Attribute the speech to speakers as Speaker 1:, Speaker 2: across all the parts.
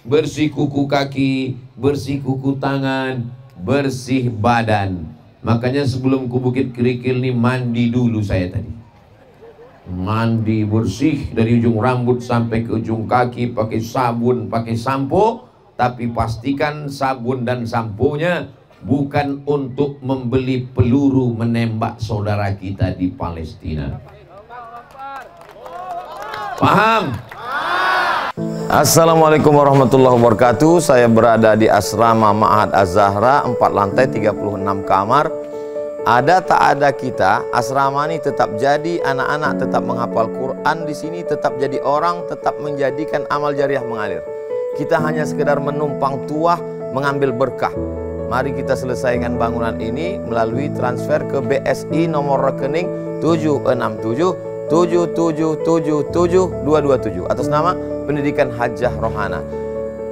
Speaker 1: bersih kuku kaki, bersih kuku tangan, bersih badan. Makanya sebelum ke Bukit Kerikil nih mandi dulu saya tadi. Mandi bersih dari ujung rambut sampai ke ujung kaki, pakai sabun, pakai sampo. Tapi pastikan sabun dan samponya bukan untuk membeli peluru menembak saudara kita di Palestina. Paham?
Speaker 2: Assalamualaikum warahmatullahi wabarakatuh. Saya berada di asrama Ma'had Az-Zahra, 4 lantai 36 kamar. Ada tak ada kita, asrama ini tetap jadi, anak-anak tetap menghafal Quran di sini, tetap jadi orang, tetap menjadikan amal jariah mengalir. Kita hanya sekedar menumpang tuah, mengambil berkah. Mari kita selesaikan bangunan ini melalui transfer ke BSI nomor rekening 767 7777227 atas nama Pendidikan Hajah Rohana,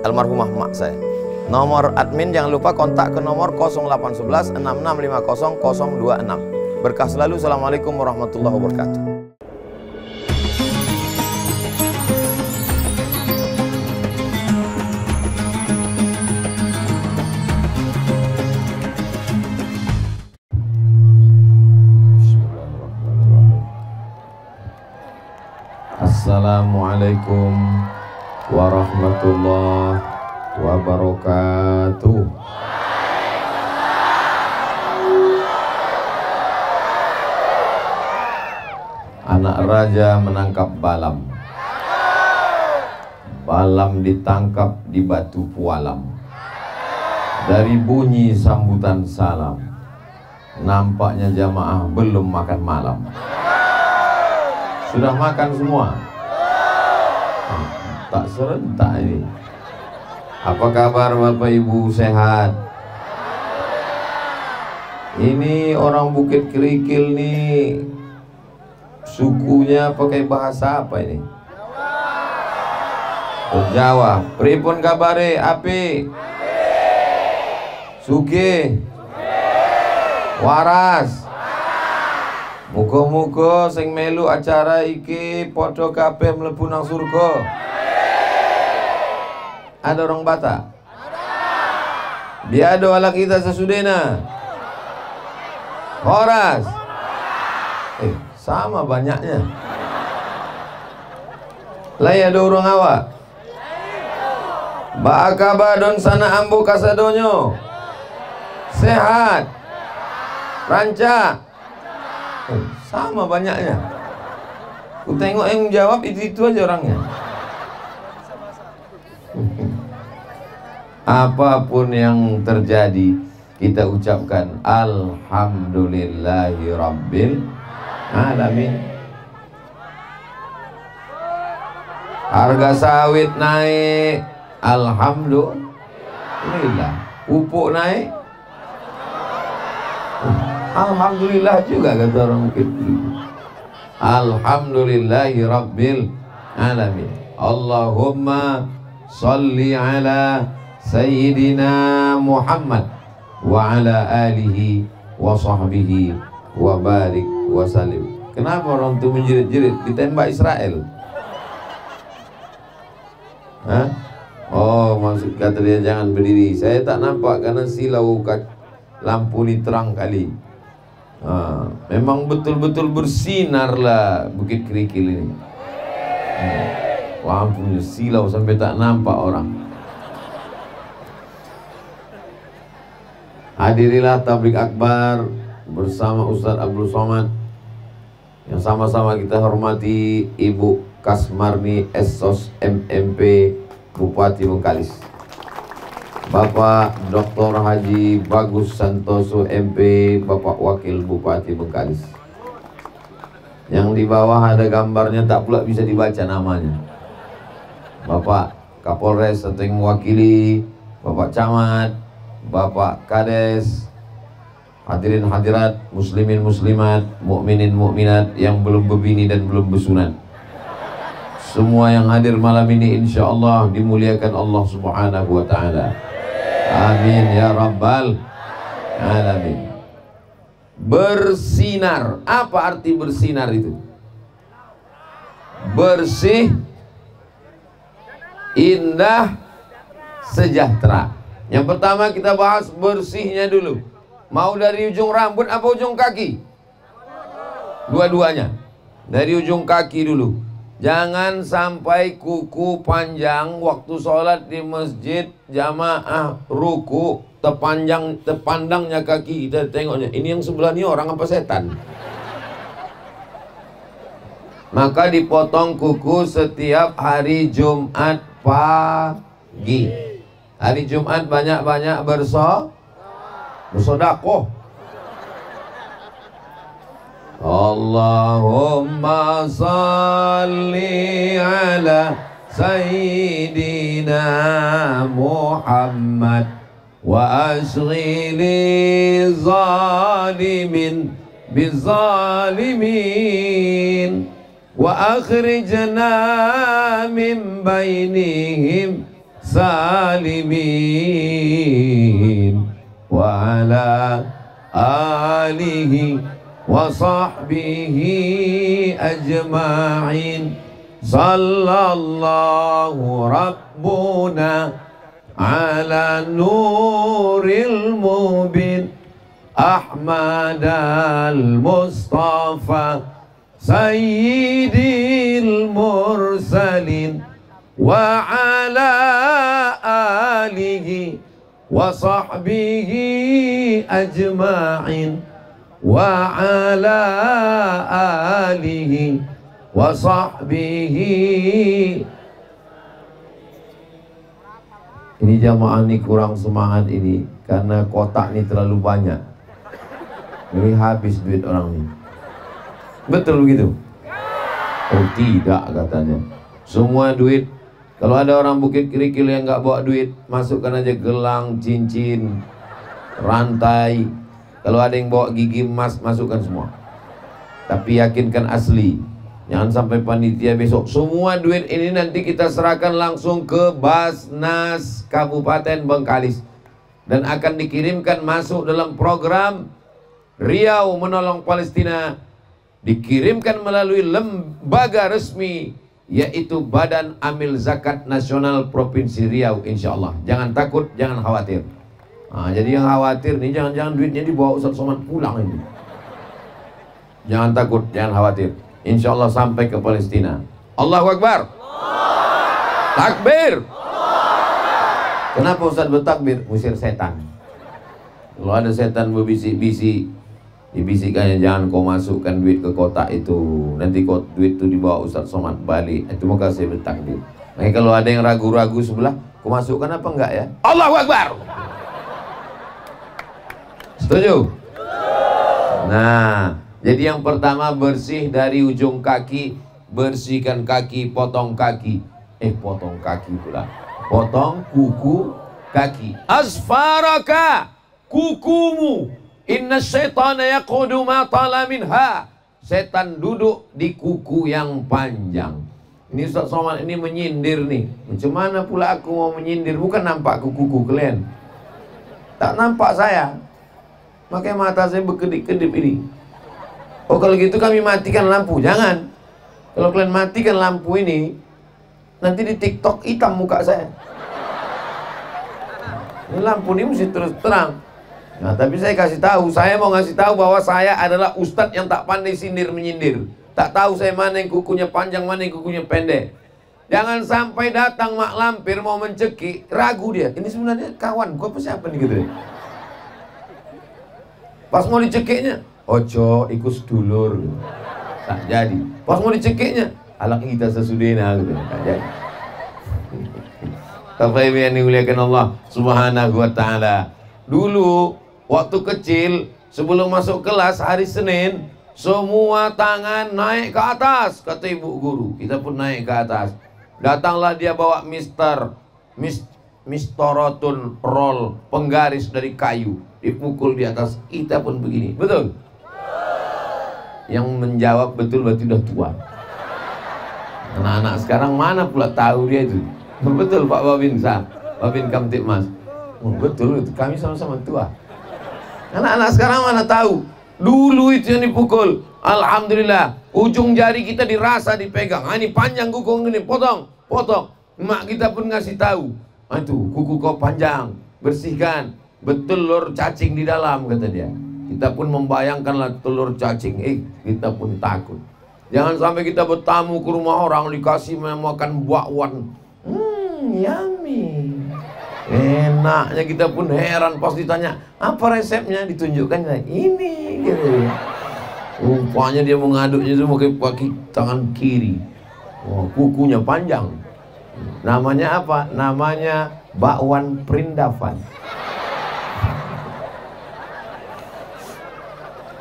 Speaker 2: almarhumah mak saya. Nomor admin jangan lupa kontak ke nomor 0811 6650 026. Berkah selalu. Assalamualaikum warahmatullahi wabarakatuh.
Speaker 1: Assalamualaikum warahmatullahi wabarakatuh. Anak raja menangkap balam. Balam ditangkap di Batu Pualam. Dari bunyi sambutan salam, nampaknya jamaah belum makan malam. Sudah makan semua? Tak serentak ini. Apa kabar Bapak Ibu, sehat? Ini orang Bukit Kerikil nih sukunya pakai bahasa apa ini? Jawa. Pripun kabare? Api? Sugih? Waras? Muga-muga sing melu acara iki padha kabeh mlebu nang surga. Ada orang Batak? Biado ala kita sesudena. Horas. Sama banyaknya. Lai ada orang awak. Baakabadon sana ambu kasadonyo. Sehat. Rancak. Sama banyaknya. Ku tengok yang menjawab itu aja orangnya. Apapun yang terjadi, kita ucapkan Alhamdulillahi Rabbil Alamin. Harga sawit naik, Alhamdulillah. Pupuk naik, Alhamdulillah juga kata orang Bukit. Alhamdulillahi Rabbil Alamin. Allahumma salli ala Sayyidina Muhammad wa ala alihi wa sahbihi wa barik wa salim. Kenapa orang itu menjerit-jerit? Ditembak Israel. Hah? Oh, maksud kata dia jangan berdiri. Saya tak nampak karena silau lampu ini terang kali. Memang betul-betul bersinar lah Bukit Kerikil ini. Lampunya silau sampai tak nampak orang. Hadirilah tablik akbar bersama Ustadz Abdul Somad yang sama-sama kita hormati Ibu Kasmarni Essos MMP Bupati Bengkalis, Bapak Dr. Haji Bagus Santoso MP Bapak Wakil Bupati Bengkalis. Yang di bawah ada gambarnya tak pula bisa dibaca namanya. Bapak Kapolres atau yang mewakili, Bapak Camat, Bapak Kades, hadirin hadirat, muslimin muslimat, mukminin mukminat yang belum berbini dan belum bersunat. Semua yang hadir malam ini insya Allah dimuliakan Allah Subhanahu wa ta'ala. Amin ya rabbal alamin. Bersinar. Apa arti bersinar itu? Bersih, indah, sejahtera. Yang pertama kita bahas bersihnya dulu. Mau dari ujung rambut apa ujung kaki? Dua-duanya. Dari ujung kaki dulu. Jangan sampai kuku panjang waktu sholat di masjid jamaah ruku terpandangnya kaki kita tengoknya. Ini yang sebelah ini orang apa setan? Maka dipotong kuku setiap hari Jumat pagi. Hari Jumat banyak-banyak bersodakoh. Allahumma salli ala Sayyidina Muhammad wa ashghili zalimin bizalimin wa akhrijna min bainihim salimin wa ala alihi wa sahbihi ajma'in. Sallallahu rabbuna ala nuril mubin Ahmad al-Mustafa sayyidil mursalin wa ala alihi wa sahbihi ajma'in wa ala alihi wa sahbihi. Ini jamaah ini kurang semangat ini karena kotak ini terlalu banyak. Ini habis duit orang ini. Betul begitu? Oh tidak katanya. Semua duit. Kalau ada orang Bukit Kerikil yang nggak bawa duit, masukkan aja gelang, cincin, rantai. Kalau ada yang bawa gigi emas, masukkan semua. Tapi yakinkan asli. Jangan sampai panitia besok semua duit ini nanti kita serahkan langsung ke Basnas Kabupaten Bengkalis dan akan dikirimkan masuk dalam program Riau Menolong Palestina, dikirimkan melalui lembaga resmi yaitu Badan Amil Zakat Nasional Provinsi Riau, insya Allah. Jangan takut, jangan khawatir. Nah, jadi yang khawatir nih jangan-jangan duitnya dibawa Ustaz Somad pulang ini. Jangan takut, jangan khawatir. Insya Allah sampai ke Palestina. Allahu Akbar. Takbir. Kenapa Ustaz bertakbir? Musir setan. Kalau ada setan berbisik-bisik, dibisikannya jangan kau masukkan duit ke kotak itu. Nanti kau duit itu dibawa Ustaz Somad balik. Itu maka saya bertakbir. Nah, kalau ada yang ragu-ragu sebelah, kau masukkan apa enggak ya? Allahu Akbar. Setuju? Nah, jadi yang pertama bersih dari ujung kaki, bersihkan kaki, potong kaki. Potong kaki pula. Potong kuku kaki. Asfaraka, kukumu. Inna syaitana yaqudu ma tala minha. Setan duduk di kuku yang panjang. Ini Ustaz Somad ini menyindir nih. Macam mana pula aku mau menyindir? Bukan nampak kuku kalian. Tak nampak saya. Makanya mata saya berkedip-kedip ini. Oh kalau gitu kami matikan lampu. Jangan. Kalau kalian matikan lampu ini, nanti di TikTok hitam muka saya. Ini lampu ini mesti terus terang. Nah tapi saya kasih tahu, saya mau ngasih tahu bahwa saya adalah ustadz yang tak pandai sindir menyindir. Tak tahu saya mana yang kukunya panjang, mana yang kukunya pendek. Jangan sampai datang mak lampir mau mencekik, ragu dia. Ini sebenarnya kawan, gua apa siapa nih gitu. Pas mau dicekiknya, ojo ikut sedulur. Tak jadi. Pas mau dicekiknya, alak kita sesudena gitu. Tak jadi. Bapak Ibu yang dimuliakan Allah Subhanahu wa taala. Dulu waktu kecil sebelum masuk kelas hari Senin, semua tangan naik ke atas kata ibu guru. Kita pun naik ke atas. Datanglah dia bawa mistorotun roll penggaris dari kayu, dipukul di atas. Kita pun begini. Betul? Yang menjawab betul berarti udah tua. Anak-anak sekarang mana pula tahu dia itu. Betul Pak Babin Sah, Babin Kamtipmas. Betul, kami sama-sama tua. Anak-anak sekarang mana tahu. Dulu itu yang dipukul. Alhamdulillah, ujung jari kita dirasa dipegang. Ini panjang kuku ini, potong. Mak kita pun ngasih tahu. Itu kuku kau panjang, bersihkan, bertelur cacing di dalam, kata dia. Kita pun membayangkanlah telur cacing, kita pun takut. Jangan sampai kita bertamu ke rumah orang dikasih makan bakwan, yummy, enaknya, kita pun heran pas ditanya apa resepnya, ditunjukkan ini gitu. Rupanya dia mengaduknya itu pakai tangan kiri. Kukunya panjang. Namanya apa? Namanya bakwan perindavan.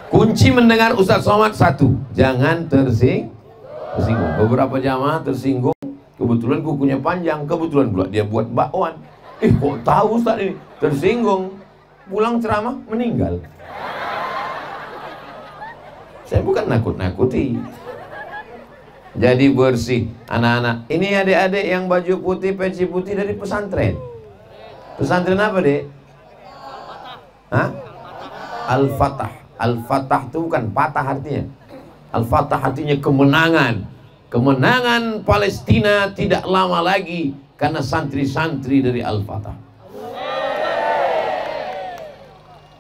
Speaker 1: Kunci mendengar Ustaz Somad satu, jangan tersinggung. Beberapa jamaah tersinggung, kebetulan kukunya panjang, kebetulan pula dia buat bakwan. Kok tahu Ustaz ini? Tersinggung, pulang ceramah meninggal. Saya bukan nakut-nakuti. Jadi bersih anak-anak. Ini adik-adik yang baju putih, peci putih dari pesantren. Pesantren apa, Dek? Hah? Al-Fatah. Al-Fatah itu bukan patah artinya. Al-Fatah artinya kemenangan. Kemenangan Palestina tidak lama lagi karena santri-santri dari Al-Fatah.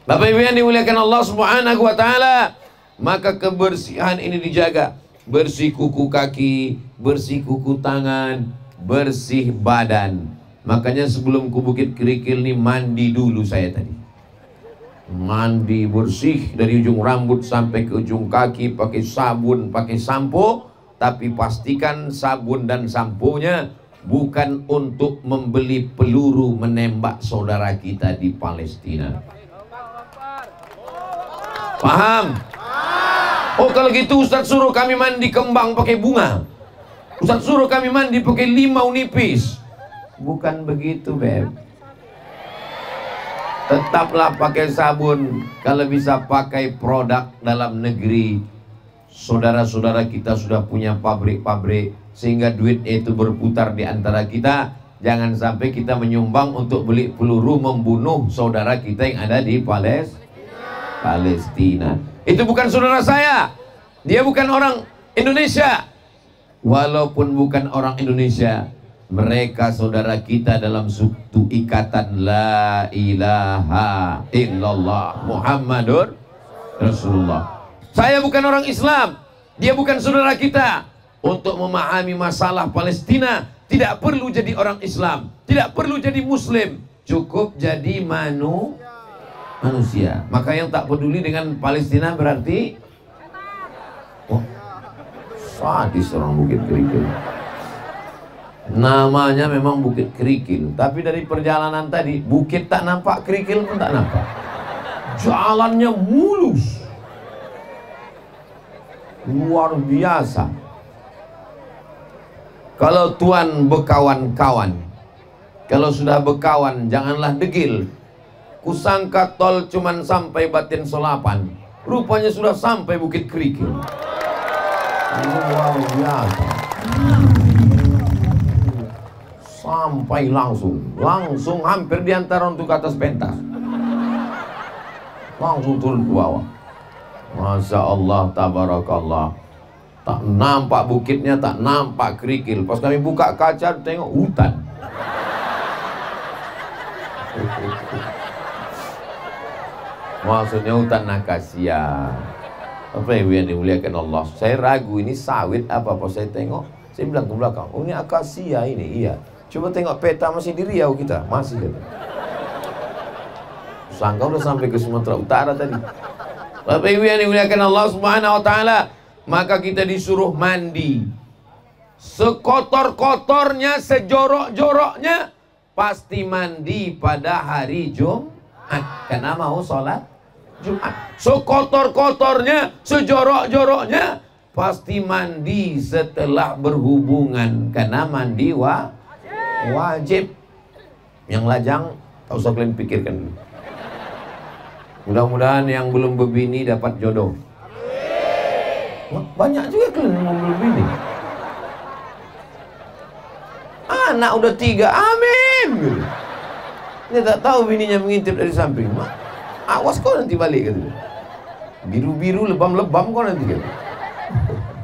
Speaker 1: Bapak Ibu yang dimuliakan Allah Subhanahu wa taala, maka kebersihan ini dijaga. Bersih kuku kaki, bersih kuku tangan, bersih badan. Makanya sebelum ke Bukit Kerikil nih mandi dulu saya tadi. Mandi bersih dari ujung rambut sampai ke ujung kaki, pakai sabun, pakai sampo. Tapi pastikan sabun dan samponya bukan untuk membeli peluru menembak saudara kita di Palestina. Paham? Oh, kalau gitu Ustaz suruh kami mandi kembang pakai bunga, Ustaz suruh kami mandi pakai limau nipis. Bukan begitu, Beb. Tetaplah pakai sabun. Kalau bisa pakai produk dalam negeri. Saudara-saudara kita sudah punya pabrik-pabrik, sehingga duit itu berputar di antara kita. Jangan sampai kita menyumbang untuk beli peluru membunuh saudara kita yang ada di Palestina. Itu bukan saudara saya. Dia bukan orang Indonesia. Walaupun bukan orang Indonesia, mereka saudara kita dalam suatu ikatan la ilaha illallah Muhammadur Rasulullah. Saya bukan orang Islam, dia bukan saudara kita. Untuk memahami masalah Palestina tidak perlu jadi orang Islam, tidak perlu jadi Muslim, cukup jadi manusia. Maka yang tak peduli dengan Palestina berarti sadis orang Bukit Kerikil. Namanya memang Bukit Kerikil, tapi dari perjalanan tadi bukit tak nampak, kerikil pun tak nampak. Jalannya mulus, luar biasa. Kalau tuan berkawan-kawan, kalau sudah berkawan janganlah degil. Kusangka tol cuman sampai Batin Solapan, rupanya sudah sampai Bukit Kerikil. Luar biasa. Sampai langsung hampir diantar untuk ke atas pentas, langsung turun ke bawah. Masya Allah, tabarakallah. Tak nampak bukitnya, tak nampak kerikil. Pas kami buka kaca tengok hutan. Maksudnya hutan akasia. Apa yang dimuliakan Allah? Saya ragu ini sawit apa saya tengok. Saya bilang ke belakang, oh ini akasia ini, iya. Coba tengok peta, masih di Riau kita, masih gitu. Sangka udah sampai ke Sumatera Utara tadi. Bapak Ibu yang dimuliakan Allah Subhanahu wa taala, maka kita disuruh mandi. Sekotor-kotornya, sejorok-joroknya, pasti mandi pada hari Jumat, karena mau sholat Jumat. Sekotor-kotornya, sejorok-joroknya, pasti mandi setelah berhubungan, karena mandi wajib. Yang lajang tak usah kalian pikirkan dulu. Mudah-mudahan yang belum berbini dapat jodoh. Banyak juga kalian yang belum berbini. Anak udah 3, amin. Dia tak tahu bininya mengintip dari samping. Awas kau nanti balik gitu. Biru-biru, lebam-lebam kau nanti gitu. Masya Allah, tabarakallah. Tak nampak bukitnya,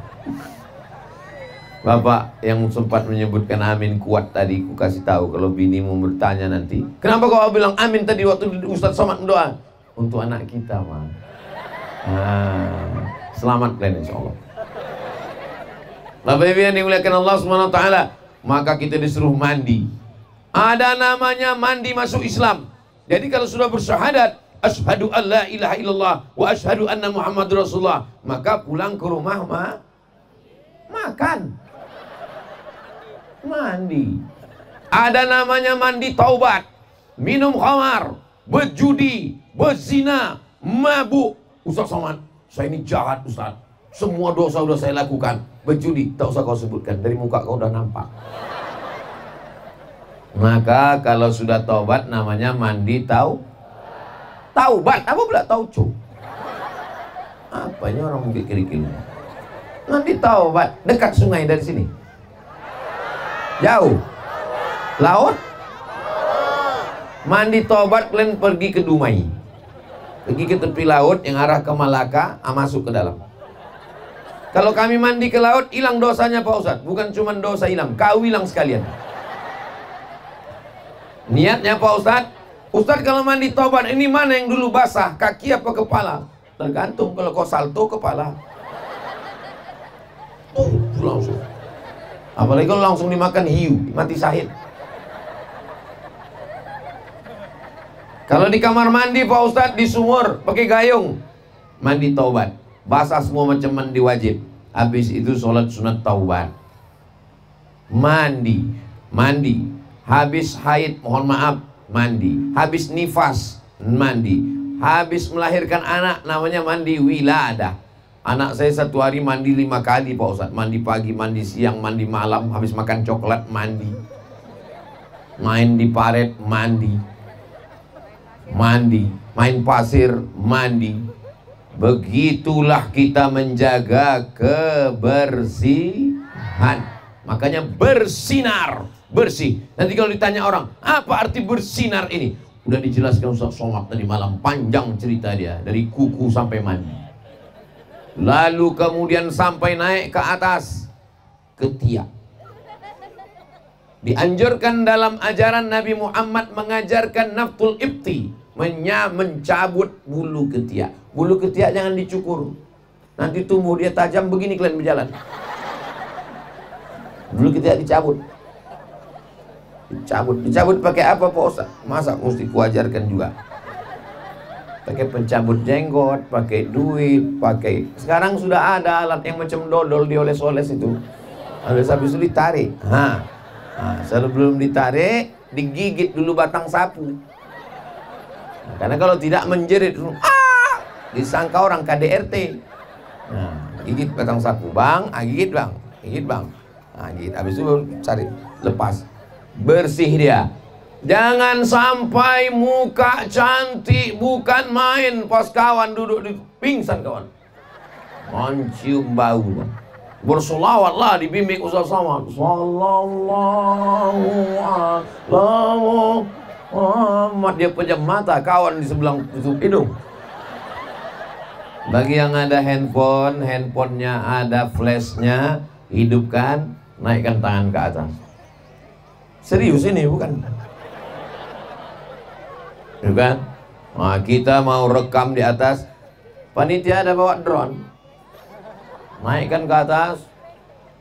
Speaker 1: tak nampak kerikil. Pas kami buka kaca tengok hutan. Langsung turun ke bawah. Bapak yang sempat menyebutkan amin kuat tadi, ku kasih tahu kalau binimu bertanya nanti, kenapa kau bilang amin tadi waktu Ustaz Somad doa? Untuk anak kita, Mas. Selamat kalian insyaallah. Bapak Ibu yang dimuliakan Allah Subhanahu wa taala, maka kita disuruh mandi. Ada namanya mandi masuk Islam. Jadi kalau sudah bersyahadat, asyhadu an la ilaha illallah wa asyhadu anna Muhammadur Rasulullah, maka pulang ke rumah makan. Mandi. Ada namanya mandi taubat. Minum khamar, berjudi, berzina, mabuk. Ustaz Somad, saya ini jahat Ustaz. Semua dosa sudah saya lakukan. Berjudi, tak usah kau sebutkan. Dari muka kau udah nampak. Maka kalau sudah taubat namanya mandi taubat. Apa pula tauco? Apanya orang kerikil? Mandi taubat. Dekat sungai dari sini. Jauh. Laut. Mandi taubat kalian pergi ke Dumai. Pergi ke tepi laut yang arah ke Malaka, masuk ke dalam. Kalau kami mandi ke laut, hilang dosanya Pak Ustadz. Bukan cuma dosa hilang, kau hilang sekalian. Niatnya Pak Ustadz, Ustadz kalau mandi taubat ini mana yang dulu basah, kaki apa kepala? Tergantung, kalau kau salto kepala. Langsung. Apalagi kalau langsung dimakan hiu, mati syahid. Kalau di kamar mandi Pak Ustadz, di sumur, pakai gayung, mandi taubat. Basah semua macam mandi wajib. Habis itu sholat sunat taubat. Mandi. Habis haid, mohon maaf, mandi. Habis nifas, mandi. Habis melahirkan anak, namanya mandi wiladah. Anak saya satu hari mandi 5 kali Pak Ustadz. Mandi pagi, mandi siang, mandi malam. Habis makan coklat, mandi. Main di paret, mandi. Main pasir, mandi. Begitulah kita menjaga kebersihan. Makanya bersinar, bersih. Nanti kalau ditanya orang, apa arti bersinar ini? Udah dijelaskan Ustaz Somad tadi malam, panjang cerita dia, dari kuku sampai mandi. Lalu kemudian sampai naik ke atas ketiak. Dianjurkan dalam ajaran Nabi Muhammad mengajarkan naftul ibti, mencabut bulu ketiak. Bulu ketiak jangan dicukur. Nanti tumbuh dia tajam begini kalian berjalan. Bulu ketiak dicabut. Dicabut pakai apa Pak Ustaz? Masa mesti kuajarkan juga. Pakai pencabut jenggot, pakai duit, pakai. Sekarang sudah ada alat yang macam dodol dioles-oles itu. Habis itu ditarik. Sebelum ditarik, digigit dulu batang sapu. Karena kalau tidak menjerit, disangka orang KDRT. Gigit batang sapu, bang, gigit bang. Gigit. Habis itu cari, lepas, bersih dia. Jangan sampai muka cantik bukan main, pas kawan duduk di pingsan kawan. Mencium bau. Bersolawatlah dibimbing Ustaz Somad. Sallallahu alaihi Muhammad. Dia pejam mata, kawan di sebelah tutup hidung. Bagi yang ada handphonenya ada flashnya, hidupkan, naikkan tangan ke atas. Serius ini bukan? Bukan? Nah, kita mau rekam di atas, panitia ada bawa drone, naikkan ke atas,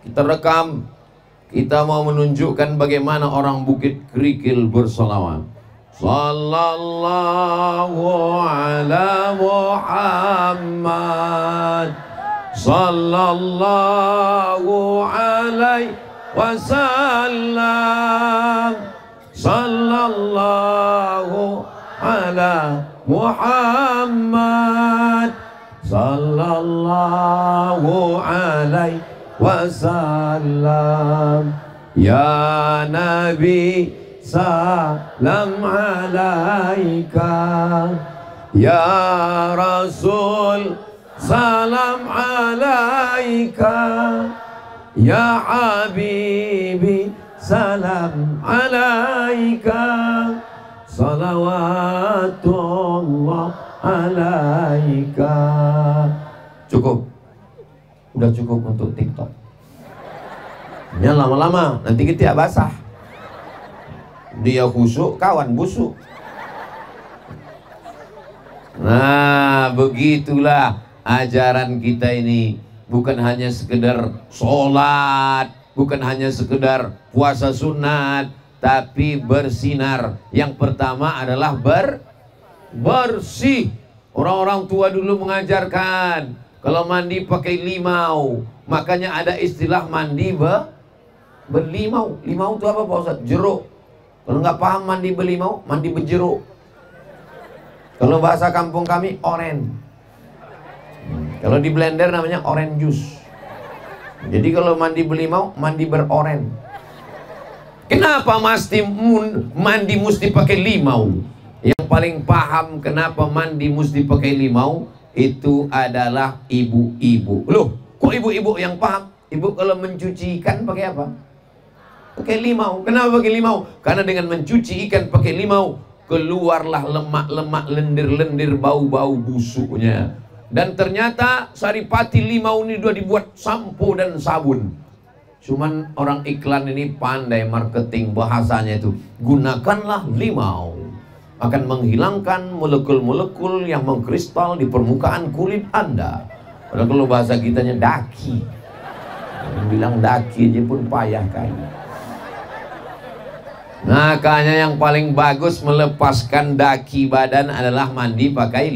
Speaker 1: kita rekam. Kita mau menunjukkan bagaimana orang Bukit Kerikil bersolawat. Sallallahu ala Muhammad, sallallahu alaihi wasallam, sallallahu ala Muhammad, sallallahu alaihi wasallam. Ya Nabi salam alaika, ya Rasul salam alaika, ya Habibi salam alaika, salawatullah alaika. Cukup. Udah cukup untuk TikTok. Ya lama-lama nanti kita basah. Dia khusuk, kawan busuk. Nah, begitulah ajaran kita ini. Bukan hanya sekedar sholat, bukan hanya sekedar puasa sunat, tapi bersinar. Yang pertama adalah bersih. Orang-orang tua dulu mengajarkan kalau mandi pakai limau. Makanya ada istilah mandi berlimau. Limau itu apa Pak Ustaz? Jeruk. Kalau nggak paham mandi berlimau, mandi berjeruk. Kalau bahasa kampung kami, oren. Kalau di blender namanya orange juice. Jadi kalau mandi berlimau, mandi beroren. Kenapa mandi mesti pakai limau? Yang paling paham kenapa mandi mesti pakai limau itu adalah ibu-ibu. Loh, kok ibu-ibu yang paham? Ibu kalau mencuci ikan pakai apa? Pakai limau. Kenapa pakai limau? Karena dengan mencuci ikan pakai limau, keluarlah lemak-lemak, lendir-lendir, bau-bau busuknya. Dan ternyata saripati limau ini sudah dibuat sampo dan sabun. Cuman orang iklan ini pandai marketing bahasanya itu. Gunakanlah limau. Akan menghilangkan molekul-molekul yang mengkristal di permukaan kulit Anda. Padahal kalau bahasa kitanya daki. Yang bilang daki aja pun payah kali. Makanya yang paling bagus melepaskan daki badan adalah mandi pakai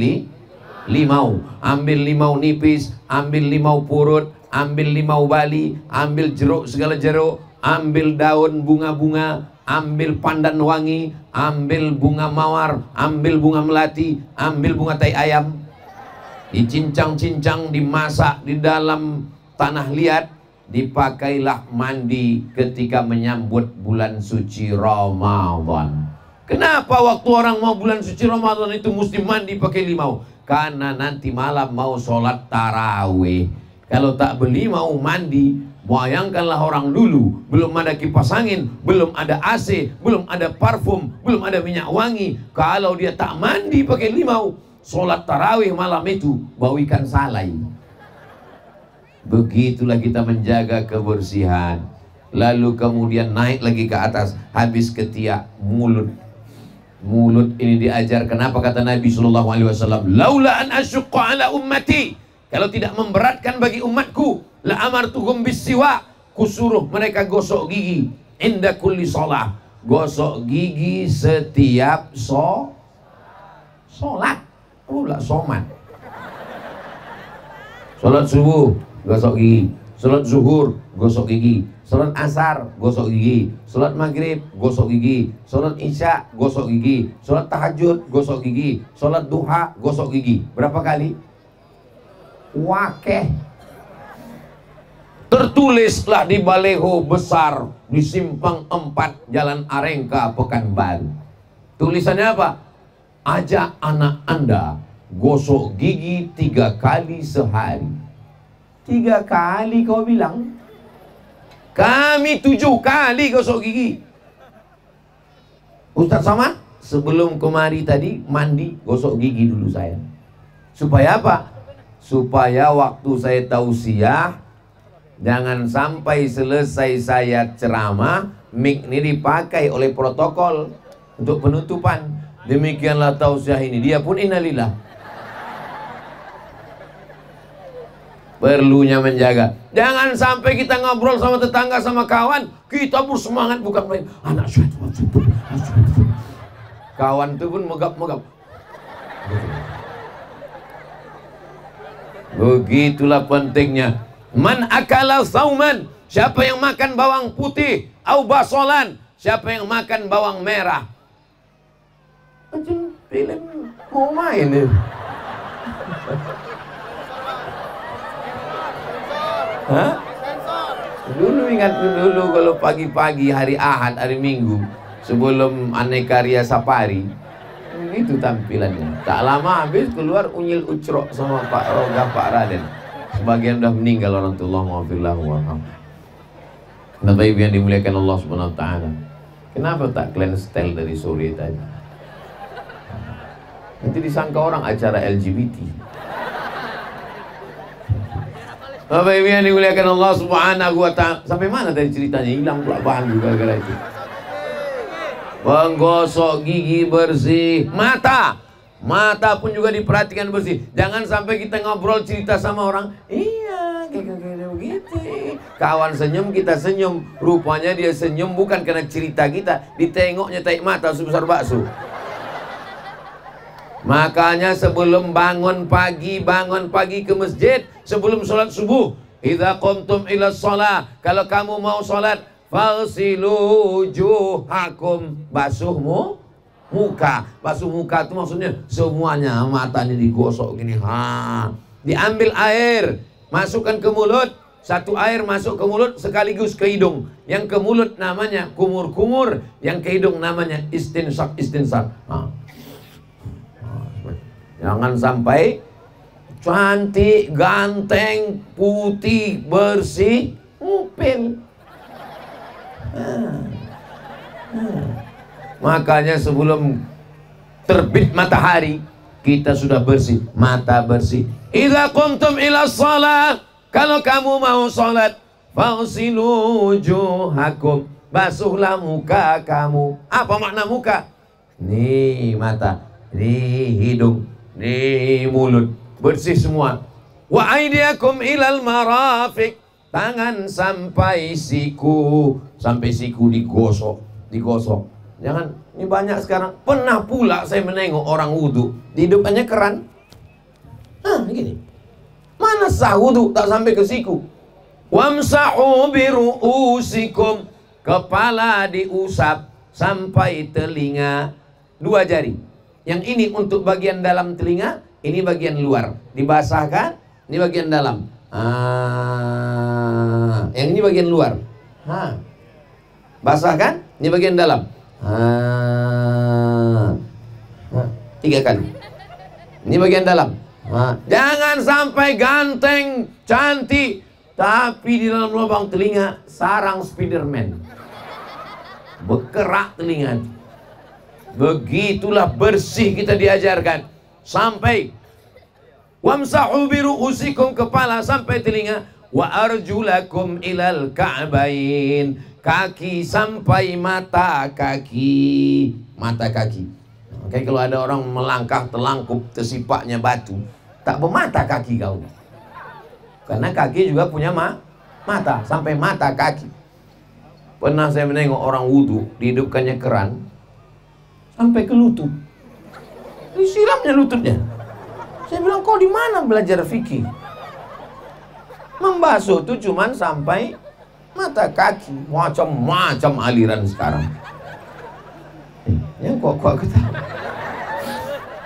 Speaker 1: limau. Ambil limau nipis, ambil limau purut, ambil limau bali, ambil jeruk segala jeruk, ambil daun bunga-bunga, ambil pandan wangi, ambil bunga mawar, ambil bunga melati, ambil bunga tai ayam, dicincang-cincang, dimasak di dalam tanah liat, dipakailah mandi ketika menyambut bulan suci Ramadan. Kenapa waktu orang mau bulan suci Ramadan itu mesti mandi pakai limau? Karena nanti malam mau sholat tarawih. Kalau tak beli mau mandi, bayangkanlah orang dulu belum ada kipas angin, belum ada AC, belum ada parfum, belum ada minyak wangi. Kalau dia tak mandi pakai limau, sholat tarawih malam itu bau ikan salai. Begitulah kita menjaga kebersihan. Lalu kemudian naik lagi ke atas, habis ketiak mulut. Mulut ini diajar. Kenapa kata Nabi SAW, laula an asyqa ala ummati, kalau tidak memberatkan bagi umatku, la amartuhum bisiwa, kusuruh mereka gosok gigi inda kulli sholah, gosok gigi setiap sholat. Pula somat. Sholat subuh gosok gigi, sholat zuhur gosok gigi, sholat asar gosok gigi, sholat maghrib gosok gigi, sholat isya gosok gigi, sholat tahajud gosok gigi, sholat duha gosok gigi. Berapa kali? Wakeh. Tertulislah di baleho besar di Simpang 4 Jalan Arengka Pekanbaru. Tulisannya apa? Ajak anak Anda gosok gigi 3 kali sehari. 3 kali kau bilang? Kami 7 kali gosok gigi. Ustaz Somad, sebelum kemari tadi mandi gosok gigi dulu saya. Supaya apa? Supaya waktu saya tausiah, jangan sampai selesai saya ceramah, mic ini dipakai oleh protokol untuk penutupan. Demikianlah tausiah ini. Dia pun innalillah. Perlunya menjaga. Jangan sampai kita ngobrol sama tetangga, sama kawan, kita bersemangat bukan main. Anak syuat. Kawan itu pun megap-megap. Begitulah pentingnya. Man akala sauman, siapa yang makan bawang putih, au basolan, siapa yang makan bawang merah. Macam film mau main ni. Hah? Dulu ingat dulu kalau pagi-pagi hari Ahad, hari Minggu, sebelum Aneka Ria Safari, itu tampilannya. Tak lama habis keluar Unyil Ucrok sama Pak Roga, Pak Raden. Sebagian sudah meninggal orang tua, Allah maafillahu warham. Bapak Ibu yang dimuliakan Allah Subhanahu wa taala. Kenapa tak clean style dari sore tadi? Nanti disangka orang acara LGBT. Bapak Ibu yang dimuliakan Allah Subhanahu wa Ta'ala. Sampai mana tadi ceritanya? Hilang pula bahan juga gara-gara itu. Menggosok gigi bersih. Mata pun juga diperhatikan bersih. Jangan sampai kita ngobrol cerita sama orang, iya kayak begitu. Kawan senyum, kita senyum. Rupanya dia senyum bukan karena cerita kita, ditengoknya taik mata sebesar bakso. Makanya sebelum bangun pagi ke masjid, sebelum sholat subuh, idza qumtum ila shalah, kalau kamu mau sholat, faghsilu wujuhakum, basuh basuh muka itu maksudnya semuanya, matanya digosok gini, diambil air, masukkan ke mulut, satu air masuk ke mulut sekaligus ke hidung. Yang ke mulut namanya kumur-kumur, yang ke hidung namanya istinsak. Jangan sampai cantik, ganteng, putih, bersih, ngupil. Makanya sebelum terbit matahari kita sudah bersih, mata bersih. Idza qumtum ila shalah, kalau kamu mau salat, faghsilu wujuhakum, basuhlah muka kamu. Apa makna muka? Nih mata, nih hidung, nih mulut, bersih semua. Wa aydiyakum ilal marafiq, tangan sampai siku digosok. Jangan, ini banyak sekarang. Pernah pula saya menengok orang wudhu, di depannya keran. Gini. Mana sah wudhu tak sampai ke siku. Wamsahu biru'usikum, kepala diusap sampai telinga, 2 jari. Yang ini untuk bagian dalam telinga, ini bagian luar. Dibasahkan, ini bagian dalam. Yang ini bagian luar. Basahkan, ini bagian dalam. 3 kali. Ini bagian dalam. Jangan sampai ganteng, cantik, tapi di dalam lubang telinga sarang Spiderman, berkerak telinga. Begitulah bersih kita diajarkan. Sampai wamsahu biru'usikum, kepala sampai telinga, wa arjulakum ilal ka'bain, kaki sampai mata kaki. Oke, kalau ada orang melangkah telangkup tersipaknya batu, tak bermata kaki kau, karena kaki juga punya mata sampai mata kaki. Pernah saya menengok orang wudhu, dihidupkannya keran sampai ke lutut, disiramnya lututnya. Saya bilang, kau di mana belajar fikih? Membasuh itu cuman sampai mata kaki. Macam-macam aliran sekarang. Ya kok ketawa.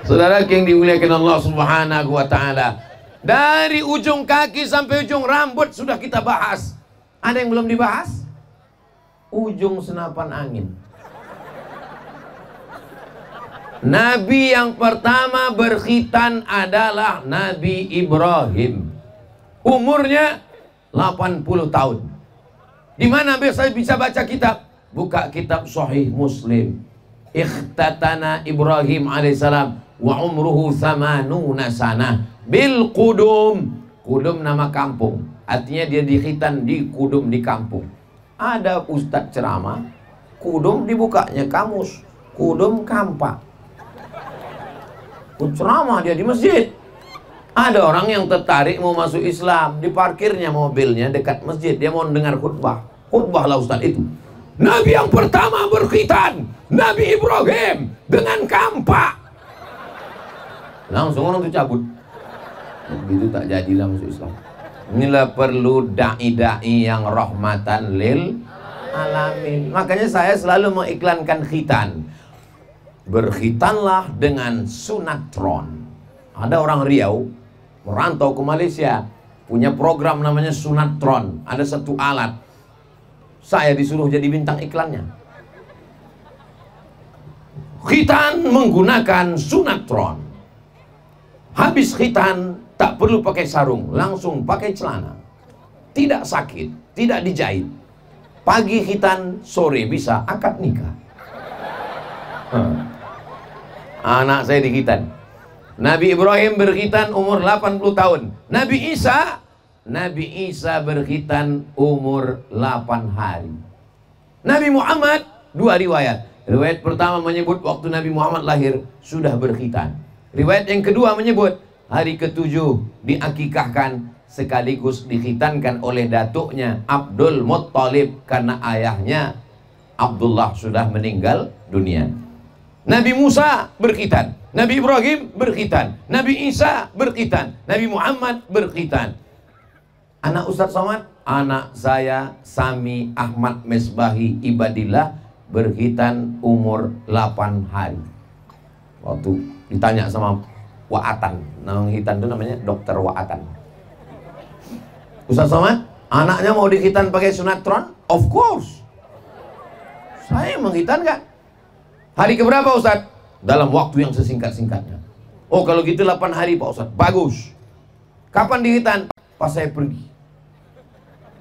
Speaker 1: Saudara yang dimuliakan Allah Subhanahu wa Ta'ala, dari ujung kaki sampai ujung rambut sudah kita bahas. Ada yang belum dibahas? Ujung senapan angin. Nabi yang pertama berkhitan adalah Nabi Ibrahim. Umurnya 80 tahun. Di mana bisa baca kitab? Buka kitab Sahih Muslim. Ikhtatana Ibrahim alaihissalam wa umruhu 80 sanah bil Qudum. Qudum nama kampung. Artinya dia dikhitan di Qudum, di kampung. Ada ustadz ceramah, Qudum dibukanya kamus, Qudum kampak. Ceramah dia di masjid. Ada orang yang tertarik mau masuk Islam, diparkirnya mobilnya dekat masjid, dia mau dengar khutbah. Khutbahlah ustaz itu. Nabi yang pertama berkhitan, Nabi Ibrahim dengan kampak. Langsung orang itu cabut. Begitu tak jadilah masuk Islam. Inilah perlu dai-dai yang rahmatan lil alamin. Makanya saya selalu mengiklankan khitan. Berkhitanlah dengan sunatron. Ada orang Riau merantau ke Malaysia, punya program namanya sunatron. Ada satu alat, saya disuruh jadi bintang iklannya. Khitan menggunakan sunatron. Habis khitan tak perlu pakai sarung, langsung pakai celana. Tidak sakit, tidak dijahit. Pagi khitan, sore bisa akad nikah. Anak saya dikhitan. Nabi Ibrahim berkhitan umur 80 tahun. Nabi Isa Nabi Isa berkhitan umur 8 hari. Nabi Muhammad 2 riwayat. Riwayat pertama menyebut waktu Nabi Muhammad lahir sudah berkhitan. Riwayat yang kedua menyebut hari ke-7 diakikahkan sekaligus dikhitankan oleh datuknya Abdul Muttalib karena ayahnya Abdullah sudah meninggal dunia. Nabi Musa berkhitan, Nabi Ibrahim berkhitan, Nabi Isa berkhitan, Nabi Muhammad berkhitan. Anak Ustadz Somad, anak saya Sami Ahmad Mesbahi Ibadillah berkhitan umur 8 hari. Waktu ditanya sama Wa'atan, nama khitan itu namanya Dokter Wa'atan. Ustadz Somad, anaknya mau dikhitan pakai sunatron? Of course. Saya menghitan kan? Hari keberapa Ustadz? Dalam waktu yang sesingkat-singkatnya. Oh kalau gitu 8 hari Pak Ustadz. Bagus. Kapan dikhitan? Pas saya pergi.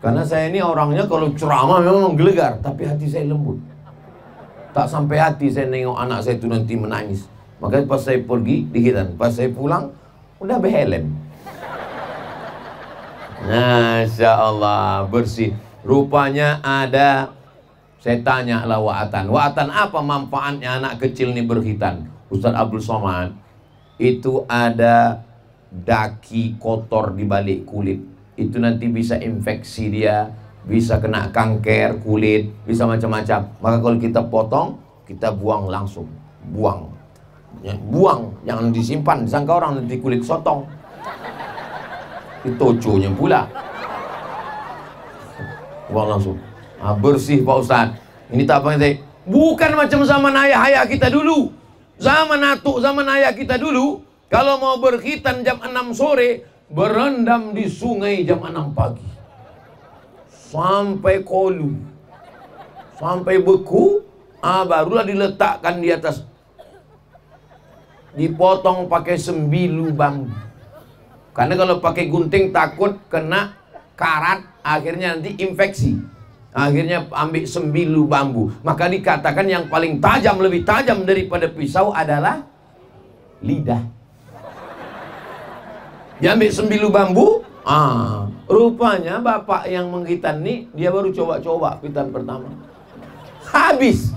Speaker 1: Karena saya ini orangnya kalau ceramah memang menggelegar, tapi hati saya lembut. Tak sampai hati saya nengok anak saya itu nanti menangis. Makanya pas saya pergi dikhitan. Pas saya pulang udah behelem. Masya Allah, bersih. Rupanya ada. Saya tanya lah Wa'atan, Wa'atan apa manfaatnya anak kecil ini berkhitan? Ustadz Abdul Somad, itu ada daki kotor di balik kulit. Itu nanti bisa infeksi dia, bisa kena kanker kulit, bisa macam-macam. Maka kalau kita potong, kita buang langsung. Buang. Ya, buang, jangan disimpan. Disangka orang nanti kulit sotong. Itu toconya pula. Buang langsung. Ah, bersih Pak Ustadz. Ini tak apa yang bukan macam zaman ayah-ayah kita dulu. Zaman atuk, zaman ayah kita dulu, kalau mau berkhitan jam 6 sore, berendam di sungai jam 6 pagi. Sampai kolu. Sampai beku, barulah diletakkan di atas. Dipotong pakai sembilu bambu. Karena kalau pakai gunting takut kena karat, akhirnya nanti infeksi. Akhirnya ambil sembilu bambu. Maka dikatakan yang paling tajam, lebih tajam daripada pisau adalah lidah. Diambil sembilu bambu. Rupanya bapak yang menghitan nih, dia baru coba-coba khitan pertama. Habis.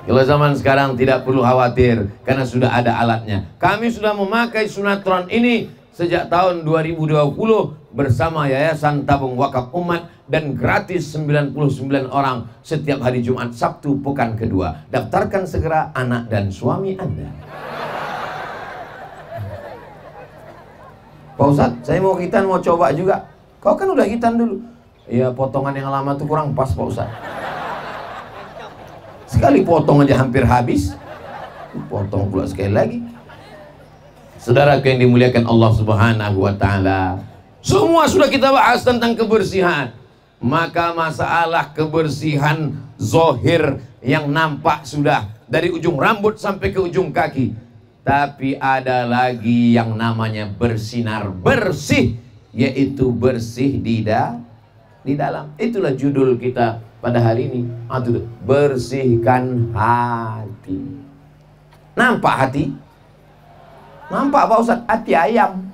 Speaker 1: Kalau zaman sekarang tidak perlu khawatir karena sudah ada alatnya. Kami sudah memakai sunatron ini sejak tahun 2020 bersama Yayasan Tabung Wakaf Umat dan gratis 99 orang setiap hari Jumat, Sabtu, pekan kedua. Daftarkan segera anak dan suami Anda. Pak Ustadz, saya mau khitan, mau coba juga. Kau kan udah khitan dulu. Iya, potongan yang lama tuh kurang pas Pak Ustadz. Sekali potong aja hampir habis. Potong pula sekali lagi. Saudara yang dimuliakan Allah Subhanahu wa Ta'ala, semua sudah kita bahas tentang kebersihan. Maka masalah kebersihan zohir yang nampak sudah dari ujung rambut sampai ke ujung kaki. Tapi ada lagi yang namanya bersinar bersih, yaitu bersih di dalam. Itulah judul kita pada hari ini. Bersihkan hati. Nampak hati? Nampak Pak Ustadz? Hati ayam,